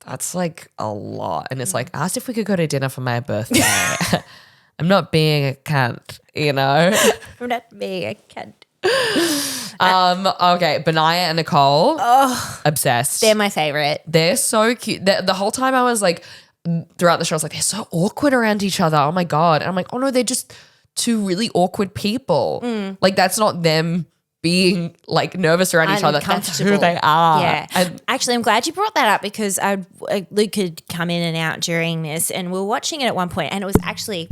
that's like a lot. And it's like, asked if we could go to dinner for my birthday. I'm not being a cunt, you know? I'm not being a cunt. Okay, Benaya and Nicole, obsessed. They're my favorite. They're so cute. The whole time I was like, throughout the show, I was like, they're so awkward around each other. Oh my God. And I'm like, oh no, they're just two really awkward people. Like that's not them being like nervous around each other. That's who they are. Yeah. And actually, I'm glad you brought that up because Luke had come in and out during this and we were watching it at one point and it was actually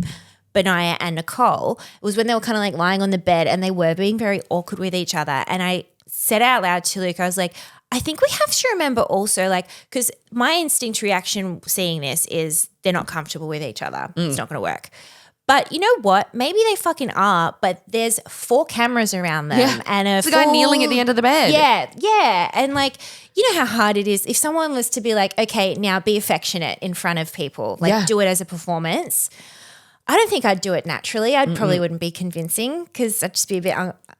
Benaya and Nicole. It was when they were kind of like lying on the bed and they were being very awkward with each other. And I said out loud to Luke, I was like, I think we have to remember also like, because my instinct reaction seeing this is they're not comfortable with each other. It's not going to work. But you know what? Maybe they fucking are, but there's 4 cameras around them and it's a guy kneeling at the end of the bed. Yeah. And like, you know how hard it is if someone was to be like, okay, now be affectionate in front of people, like do it as a performance. I don't think I'd do it naturally. I probably wouldn't be convincing because I'd just be a bit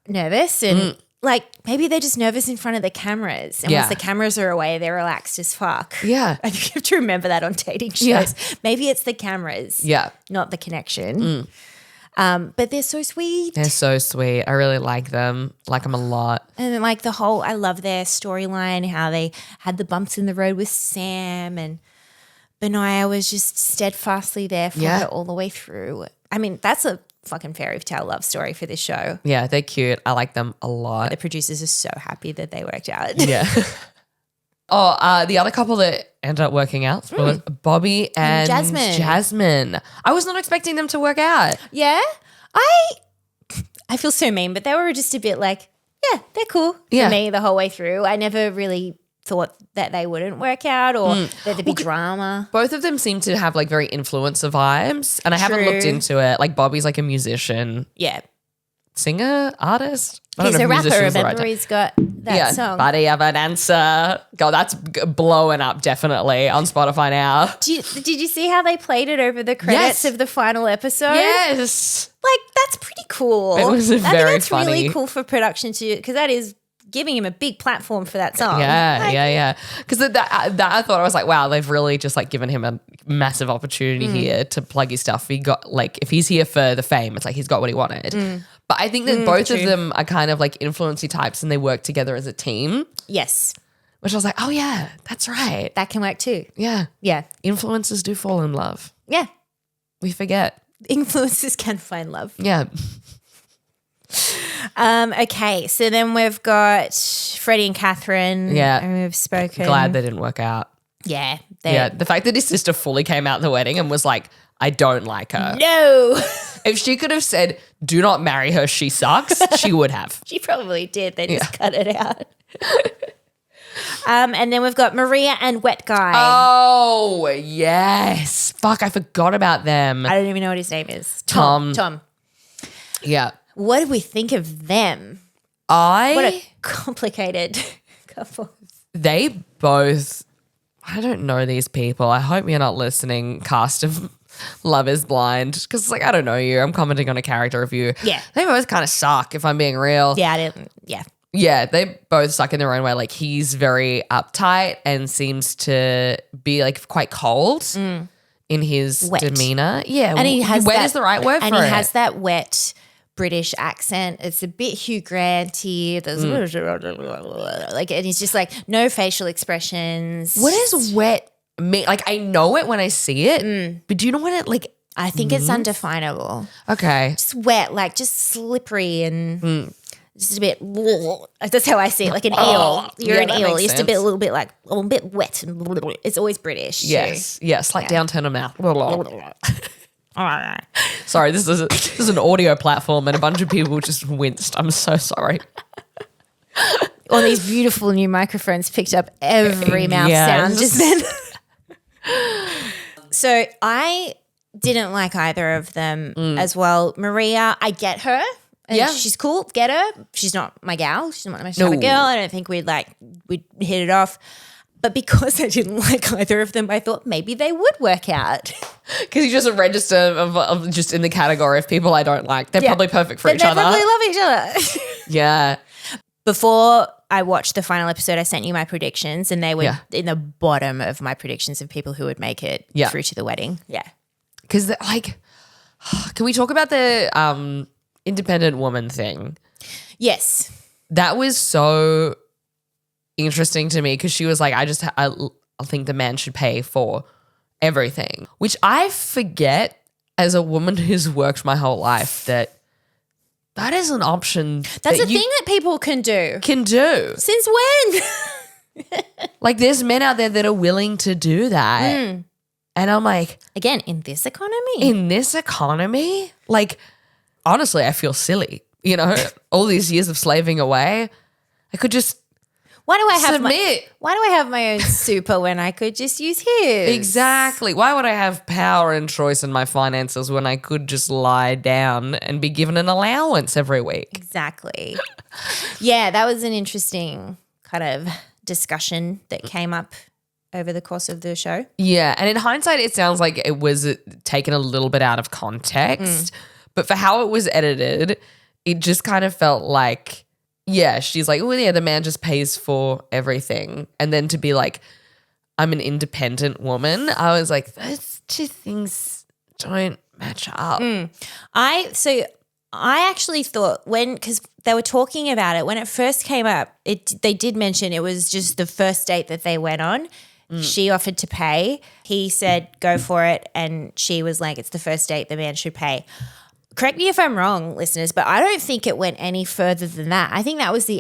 nervous and like maybe they're just nervous in front of the cameras. And once the cameras are away, they're relaxed as fuck. Yeah. I think you have to remember that on dating shows. Yeah. Maybe it's the cameras. Yeah. Not the connection. But they're so sweet. They're so sweet. I really like them. Like them a lot. And then like I love their storyline, how they had the bumps in the road with Sam and Benaya was just steadfastly there for her all the way through. I mean, that's a fucking fairy tale love story for this show. Yeah, they're cute. I like them a lot. The producers are so happy that they worked out. Yeah. The other couple that ended up working out was Bobby and Jasmine. I was not expecting them to work out. Yeah. I feel so mean, but they were just a bit like, yeah, they're cool Yeah. for me the whole way through. I never really thought that they wouldn't work out or that there'd be drama. Both of them seem to have like very influencer vibes, and I haven't looked True. into it. Like Bobby's like a musician, Yeah. singer, artist. I don't He's know a if rapper, musician's the remember? right term. He's got that song. Body of an answer. God, that's blowing up definitely on Spotify now. Did you see how they played it over the credits Yes. of the final episode? Yes. Like, that's pretty cool. It was I think very that's funny. really cool for production to, because that is giving him a big platform for that song. Yeah. Because that I thought, I was like, wow, they've really just like given him a massive opportunity here to plug his stuff. He got like, if he's here for the fame, it's like he's got what he wanted. But I think that both of them are kind of like influency types, and they work together as a team, Yes. which I was like, oh yeah, that's right. That can work too. Yeah. Yeah. Influencers do fall in love. Yeah. We forget. Influencers can find love. Yeah. Okay, so then we've got Freddie and Catherine. Yeah. And we've spoken. Glad they didn't work out. Yeah. Yeah. The fact that his sister fully came out at the wedding and was like, I don't like her. No. If she could have said, do not marry her, she sucks, she would have. She probably did. They just cut it out. And then we've got Maria and Wet Guy. Oh, yes. Fuck, I forgot about them. I don't even know what his name is. Tom. Tom. Yeah. What did we think of them? What a complicated couple. They both, I don't know these people. I hope you're not listening, cast of Love is Blind, because it's like, I don't know you. I'm commenting on a character review. Yeah. They both kind of suck, if I'm being real. Yeah, I didn't. Yeah. Yeah, they both suck in their own way. Like, he's very uptight and seems to be like quite cold in his Wet. demeanor. Yeah, And he has wet that, is the right word and for he it. has that wet British accent. It's a bit Hugh Granty. There's like, and he's just like no facial expressions. What does wet mean? Like, I know it when I see it, but do you know what it like? I think it's undefinable. Okay, Just wet, like just slippery and just a bit. That's how I see it, like an eel. You're yeah, an that eel. makes Just a bit, a sense. little bit like a bit wet. And it's always British. yes, like downturn of mouth. All right. Sorry, this is an audio platform, and a bunch of people just winced. I'm so sorry. All these beautiful new microphones picked up every mouth Yes. sound just then. So I didn't like either of them as well. Maria, I get her. And Yeah. she's cool. Get her. She's not my gal. She's not my type of No. girl. I don't think we'd hit it off. But because I didn't like either of them, I thought maybe they would work out. Because you just a register of just in the category of people I don't like. They're probably perfect for They each other. probably love each other. Yeah. Before I watched the final episode, I sent you my predictions, and they were Yeah. in the bottom of my predictions of people who would make it through to the wedding. Yeah. Because like, can we talk about the independent woman thing? Yes. That was so interesting to me because she was like, I think the man should pay for everything, which I forget as a woman who's worked my whole life that is an option. That's that a you thing that people can do. can do. Since when? Like, there's men out there that are willing to do that. And I'm like, Again, in this economy. in this economy, like, honestly, I feel silly. You know, all these years of slaving away, I could just Why do I have submit. why do I have my own super when I could just use his? Exactly. Why would I have power and choice in my finances when I could just lie down and be given an allowance every week? Exactly. Yeah, that was an interesting kind of discussion that came up over the course of the show. Yeah. And in hindsight, it sounds like it was taken a little bit out of context. But for how it was edited, it just kind of felt like, yeah, she's like, oh, yeah, the man just pays for everything. And then to be like, I'm an independent woman, I was like, those two things don't match up. I actually thought because they were talking about it when it first came up, they did mention it was just the first date that they went on. She offered to pay. He said, go for it. And she was like, it's the first date, the man should pay. Correct me if I'm wrong, listeners, but I don't think it went any further than that. I think that was the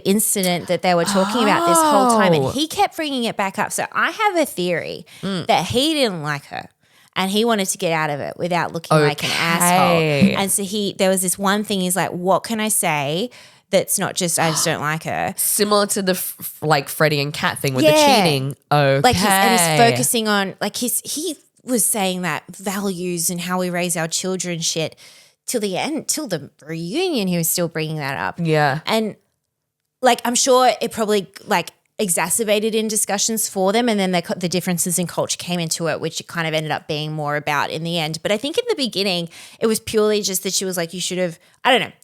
incident that they were talking about this whole time. And he kept bringing it back up. So I have a theory that he didn't like her. And he wanted to get out of it without looking like an asshole. And so there was this one thing, he's like, what can I say That's not just I just don't like her. Similar to the like Freddie and Kat thing with the cheating. Okay. Like he's focusing on like he was saying that values and how we raise our children shit till the end, till the reunion. He was still bringing that up. Yeah. And like I'm sure it probably like exacerbated in discussions for them, and then the differences in culture came into it, which it kind of ended up being more about in the end. But I think in the beginning it was purely just that she was like, that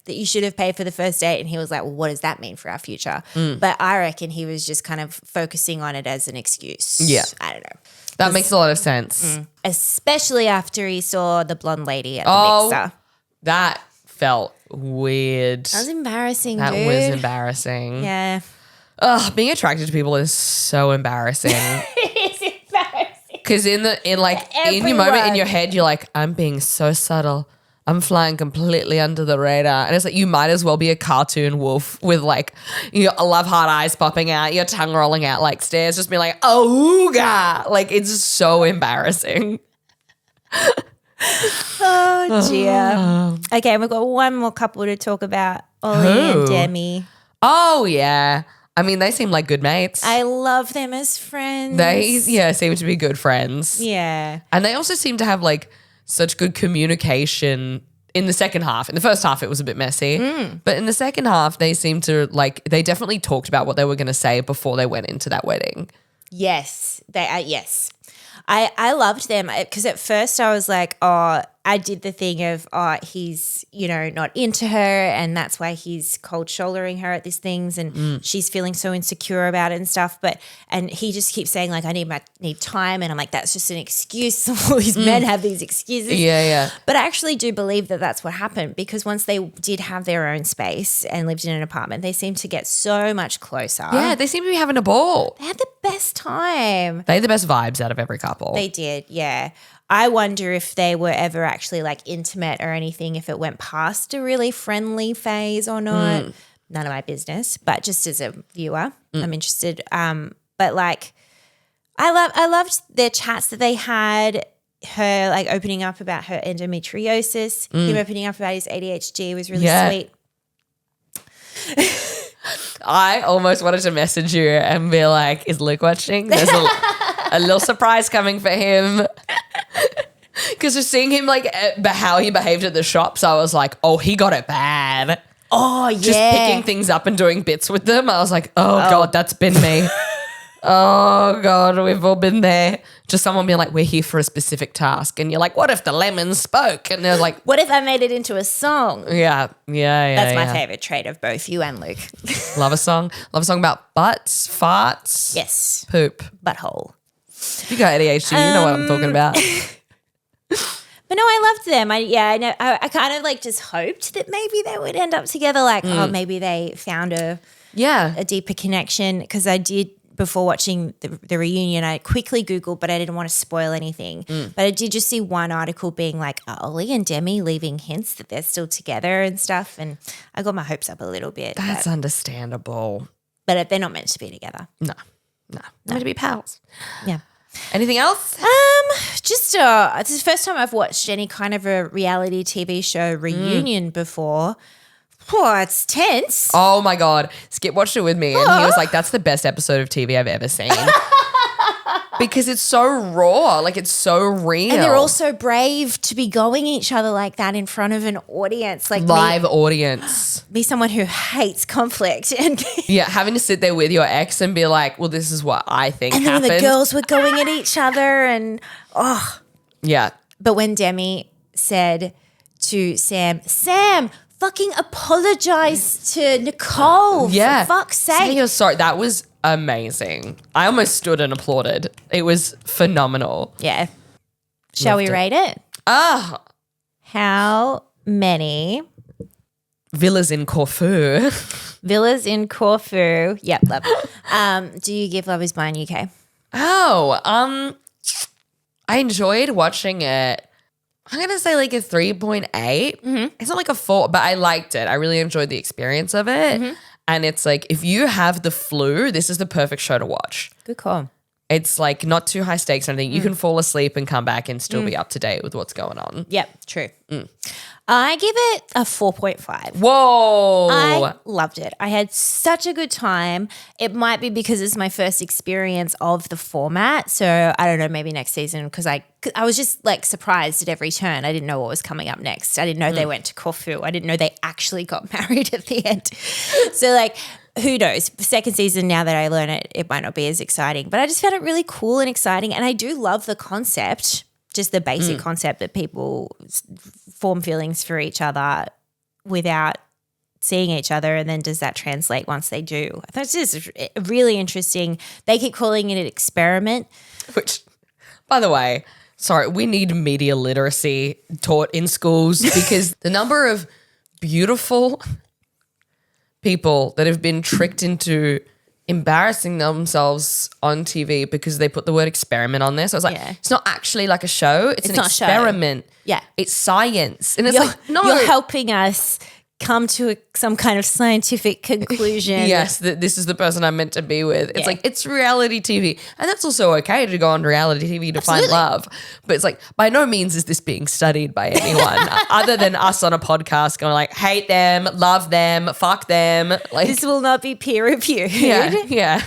you should have paid for the first date, and he was like, well, what does that mean for our future? But I reckon he was just kind of focusing on it as an excuse. Yeah. I don't know. That makes a lot of sense. Especially after he saw the blonde lady at the mixer. That felt weird. That was embarrassing, That dude. was embarrassing. Yeah. Ugh, being attracted to people is so embarrassing. It is embarrassing. Because in your moment in your head, you're like, I'm being so subtle. I'm flying completely under the radar. And it's like, you might as well be a cartoon wolf with like your love heart eyes popping out, your tongue rolling out like stairs, just be like, oh, God. Like, it's so embarrassing. Oh, dear. Okay, we've got one more couple to talk about, Ollie and Demi. Oh, yeah. I mean, they seem like good mates. I love them as friends. They, seem to be good friends. Yeah. And they also seem to have like such good communication in the second half. In the first half, it was a bit messy. But in the second half, they seemed to they definitely talked about what they were going to say before they went into that wedding. Yes. Yes. I loved them because at first I was like, oh, I did the thing of, oh, he's, not into her and that's why he's cold shouldering her at these things and she's feeling so insecure about it and stuff. And he just keeps saying like, I need time. And I'm like, that's just an excuse. All these men have these excuses. Yeah. But I actually do believe that that's what happened because once they did have their own space and lived in an apartment, they seemed to get so much closer. Yeah, they seem to be having a ball. They had the best time. They had the best vibes out of every couple. They did, yeah. I wonder if they were ever actually like intimate or anything, if it went past a really friendly phase or not. None of my business, but just as a viewer, I'm interested. But like, I loved their chats that they had. Her like opening up about her endometriosis, him opening up about his ADHD was really sweet. I almost wanted to message you and be like, is Luke watching? There's a little surprise coming for him. Because just seeing him like how he behaved at the shops, I was like, oh, he got it bad. Oh, yeah. Just picking things up and doing bits with them. I was like, oh. God, that's been me. Oh, God, we've all been there. Just someone being like, we're here for a specific task. And you're like, what if the lemons spoke? And they're like, what if I made it into a song? Yeah. That's my favorite trait of both you and Luke. Love a song. Love a song about butts, farts. Yes. Poop. Butthole. You got ADHD. You know what I'm talking about. But no, I loved them. I kind of like just hoped that maybe they would end up together. Like, maybe they found a deeper connection. Because I did, before watching the reunion, I quickly Googled, but I didn't want to spoil anything. But I did just see one article being like, Ollie and Demi leaving hints that they're still together and stuff. And I got my hopes up a little bit. That's understandable. But they're not meant to be together. No. They're meant to be pals. Yeah. Anything else? Just it's the first time I've watched any kind of a reality TV show reunion before. Oh, it's tense. Oh my God. Skip watched it with me and he was like, that's the best episode of TV I've ever seen. Because it's so raw, like it's so real. And they're all so brave to be going each other like that in front of an audience. Like live audience. Be someone who hates conflict. And having to sit there with your ex and be like, well, this is what I think happened. And then the girls were going at each other and Yeah. But when Demi said to Sam, fucking apologize to Nicole for fuck's sake. Say you're sorry. That was amazing. I almost stood and applauded. It was phenomenal. Yeah. Shall we rate it? How many villas in Corfu? Villas in Corfu. Yep, love. Do you give Love Is Blind UK? I enjoyed watching it. I'm going to say like a 3.8. It's not like a 4, but I liked it. I really enjoyed the experience of it. And it's like, if you have the flu, this is the perfect show to watch. Good call. It's like not too high stakes or anything. You can fall asleep and come back and still be up to date with what's going on. Yep, true. I give it a 4.5. Whoa. I loved it. I had such a good time. It might be because it's my first experience of the format. So I don't know, maybe next season, because I was just like surprised at every turn. I didn't know what was coming up next. I didn't know they went to Corfu. I didn't know they actually got married at the end. So like, who knows? Second season, now that I learn it, it might not be as exciting. But I just found it really cool and exciting. And I do love the concept, just the basic concept that people form feelings for each other without seeing each other, and then does that translate once they do? I thought it's just really interesting. They keep calling it an experiment. Which, by the way, sorry, we need media literacy taught in schools because the number of beautiful people that have been tricked into embarrassing themselves on TV because they put the word experiment on there. So it's like, it's not actually like a show. It's an not a show. experiment. Yeah. It's science. And it's You're, like, no. you're helping us come to some kind of scientific conclusion. Yes, that this is the person I'm meant to be with. It's like, it's reality TV. And that's also okay to go on reality TV to find love. But it's like, by no means is this being studied by anyone other than us on a podcast going like, hate them, love them, fuck them. Like, This will not be peer reviewed. yeah.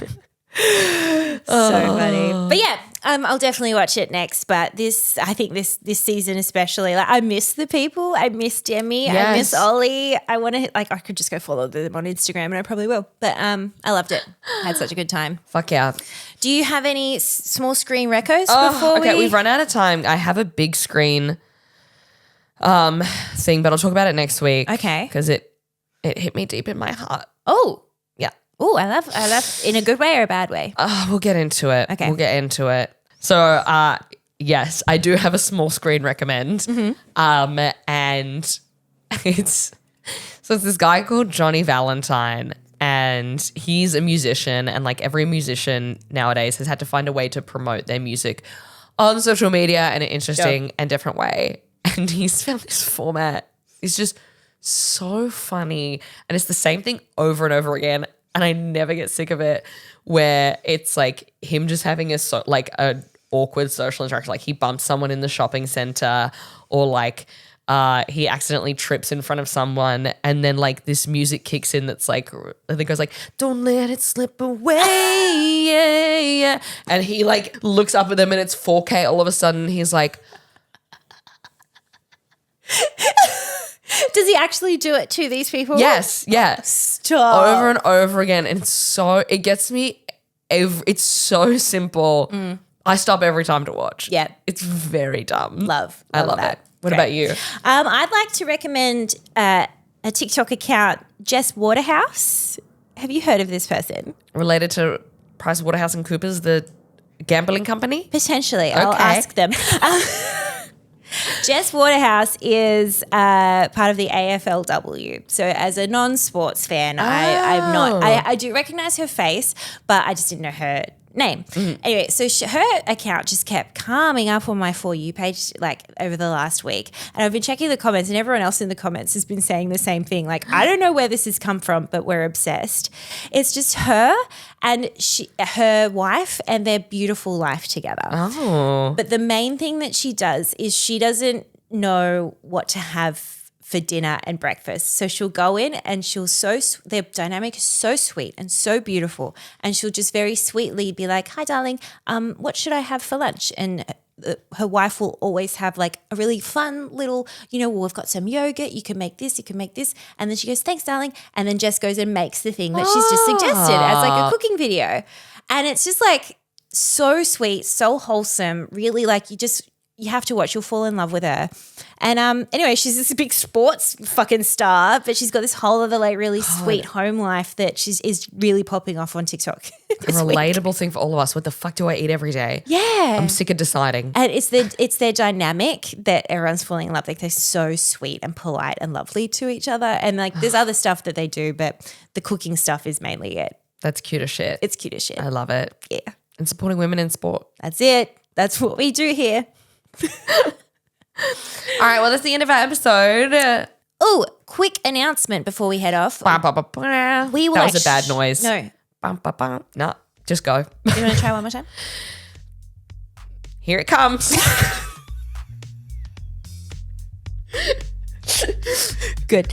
So funny. But yeah, I'll definitely watch it next. But I think this season especially, like I miss the people. I miss Demi. Yes. I miss Ollie. I want to I could just go follow them on Instagram, and I probably will. But I loved it. I had such a good time. Fuck yeah. Do you have any small screen recos before we've run out of time. I have a big screen thing, but I'll talk about it next week. Okay. Because it hit me deep in my heart. Oh. Yeah. Oh, I love in a good way or a bad way? We'll get into it. Okay. We'll get into it. So, yes, I do have a small screen recommend. And it's this guy called Johnny Valentine, and he's a musician, and like every musician nowadays has had to find a way to promote their music on social media in an interesting and different way. And he's found this format. It's just so funny, and it's the same thing over and over again. And I never get sick of it, where it's like him just having a awkward social interaction. Like he bumps someone in the shopping center, or like he accidentally trips in front of someone, and then like this music kicks in that's like, I think it goes like, don't let it slip away. And he like looks up at them and it's 4K. All of a sudden he's like, Does he actually do it to these people? yes. Stop. Over and over again. And it gets me, it's so simple. I stop every time to watch. Yeah. It's very dumb. I love that. it. What Great. about you? I'd like to recommend a TikTok account, Jess Waterhouse. Have you heard of this person? Related to PricewaterhouseCoopers, the gambling company? Potentially. I'll ask them. Jess Waterhouse is part of the AFLW. So as a non-sports fan, I'm not. I do recognize her face, but I just didn't know her name. Anyway, so her account just kept coming up on my For You page like over the last week. And I've been checking the comments, and everyone else in the comments has been saying the same thing. Like, I don't know where this has come from, but we're obsessed. It's just her and her wife and their beautiful life together. Oh. But the main thing that she does is she doesn't know what to have for dinner and breakfast. So she'll go in and their dynamic is so sweet and so beautiful. And she'll just very sweetly be like, hi, darling, what should I have for lunch? And her wife will always have like a really fun little, well, we've got some yogurt. You can make this, you can make this. And then she goes, thanks, darling. And then Jess goes and makes the thing that she's just suggested as like a cooking video. And it's just like so sweet, so wholesome, really like you have to watch. You'll fall in love with her. And anyway, she's this big sports fucking star, but she's got this whole other like really sweet home life that is really popping off on TikTok. A relatable thing for all of us. What the fuck do I eat every day? Yeah. I'm sick of deciding. And it's their dynamic that everyone's falling in love. Like they're so sweet and polite and lovely to each other. And like there's other stuff that they do, but the cooking stuff is mainly it. That's cute as shit. It's cute as shit. I love it. Yeah. And supporting women in sport. That's it. That's what we do here. All right, well, that's the end of our episode. Oh, quick announcement before we head off. That was a bad noise. No. No, Just go. You want to try one more time? Here it comes. Good.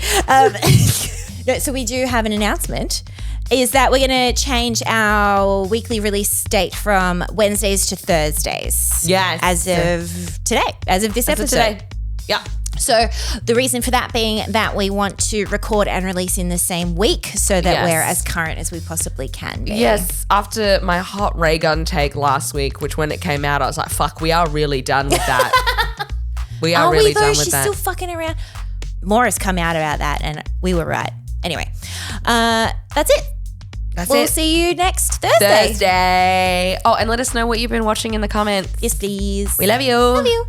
No, so we do have an announcement. Is that we're going to change our weekly release date from Wednesdays to Thursdays. Yes. As of today, as of this episode. Today. Yeah. So the reason for that being that we want to record and release in the same week so that we're as current as we possibly can be. Yes. After my hot ray gun take last week, which when it came out, I was like, fuck, we are really done with that. We are really done with She's that. still fucking around. More has come out about that and we were right. Anyway, that's it. We'll see you next Thursday. Oh, and let us know what you've been watching in the comments. Yes, please. We love you. Love you.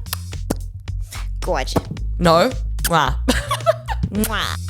Gorgeous. No. Mwah. Mwah.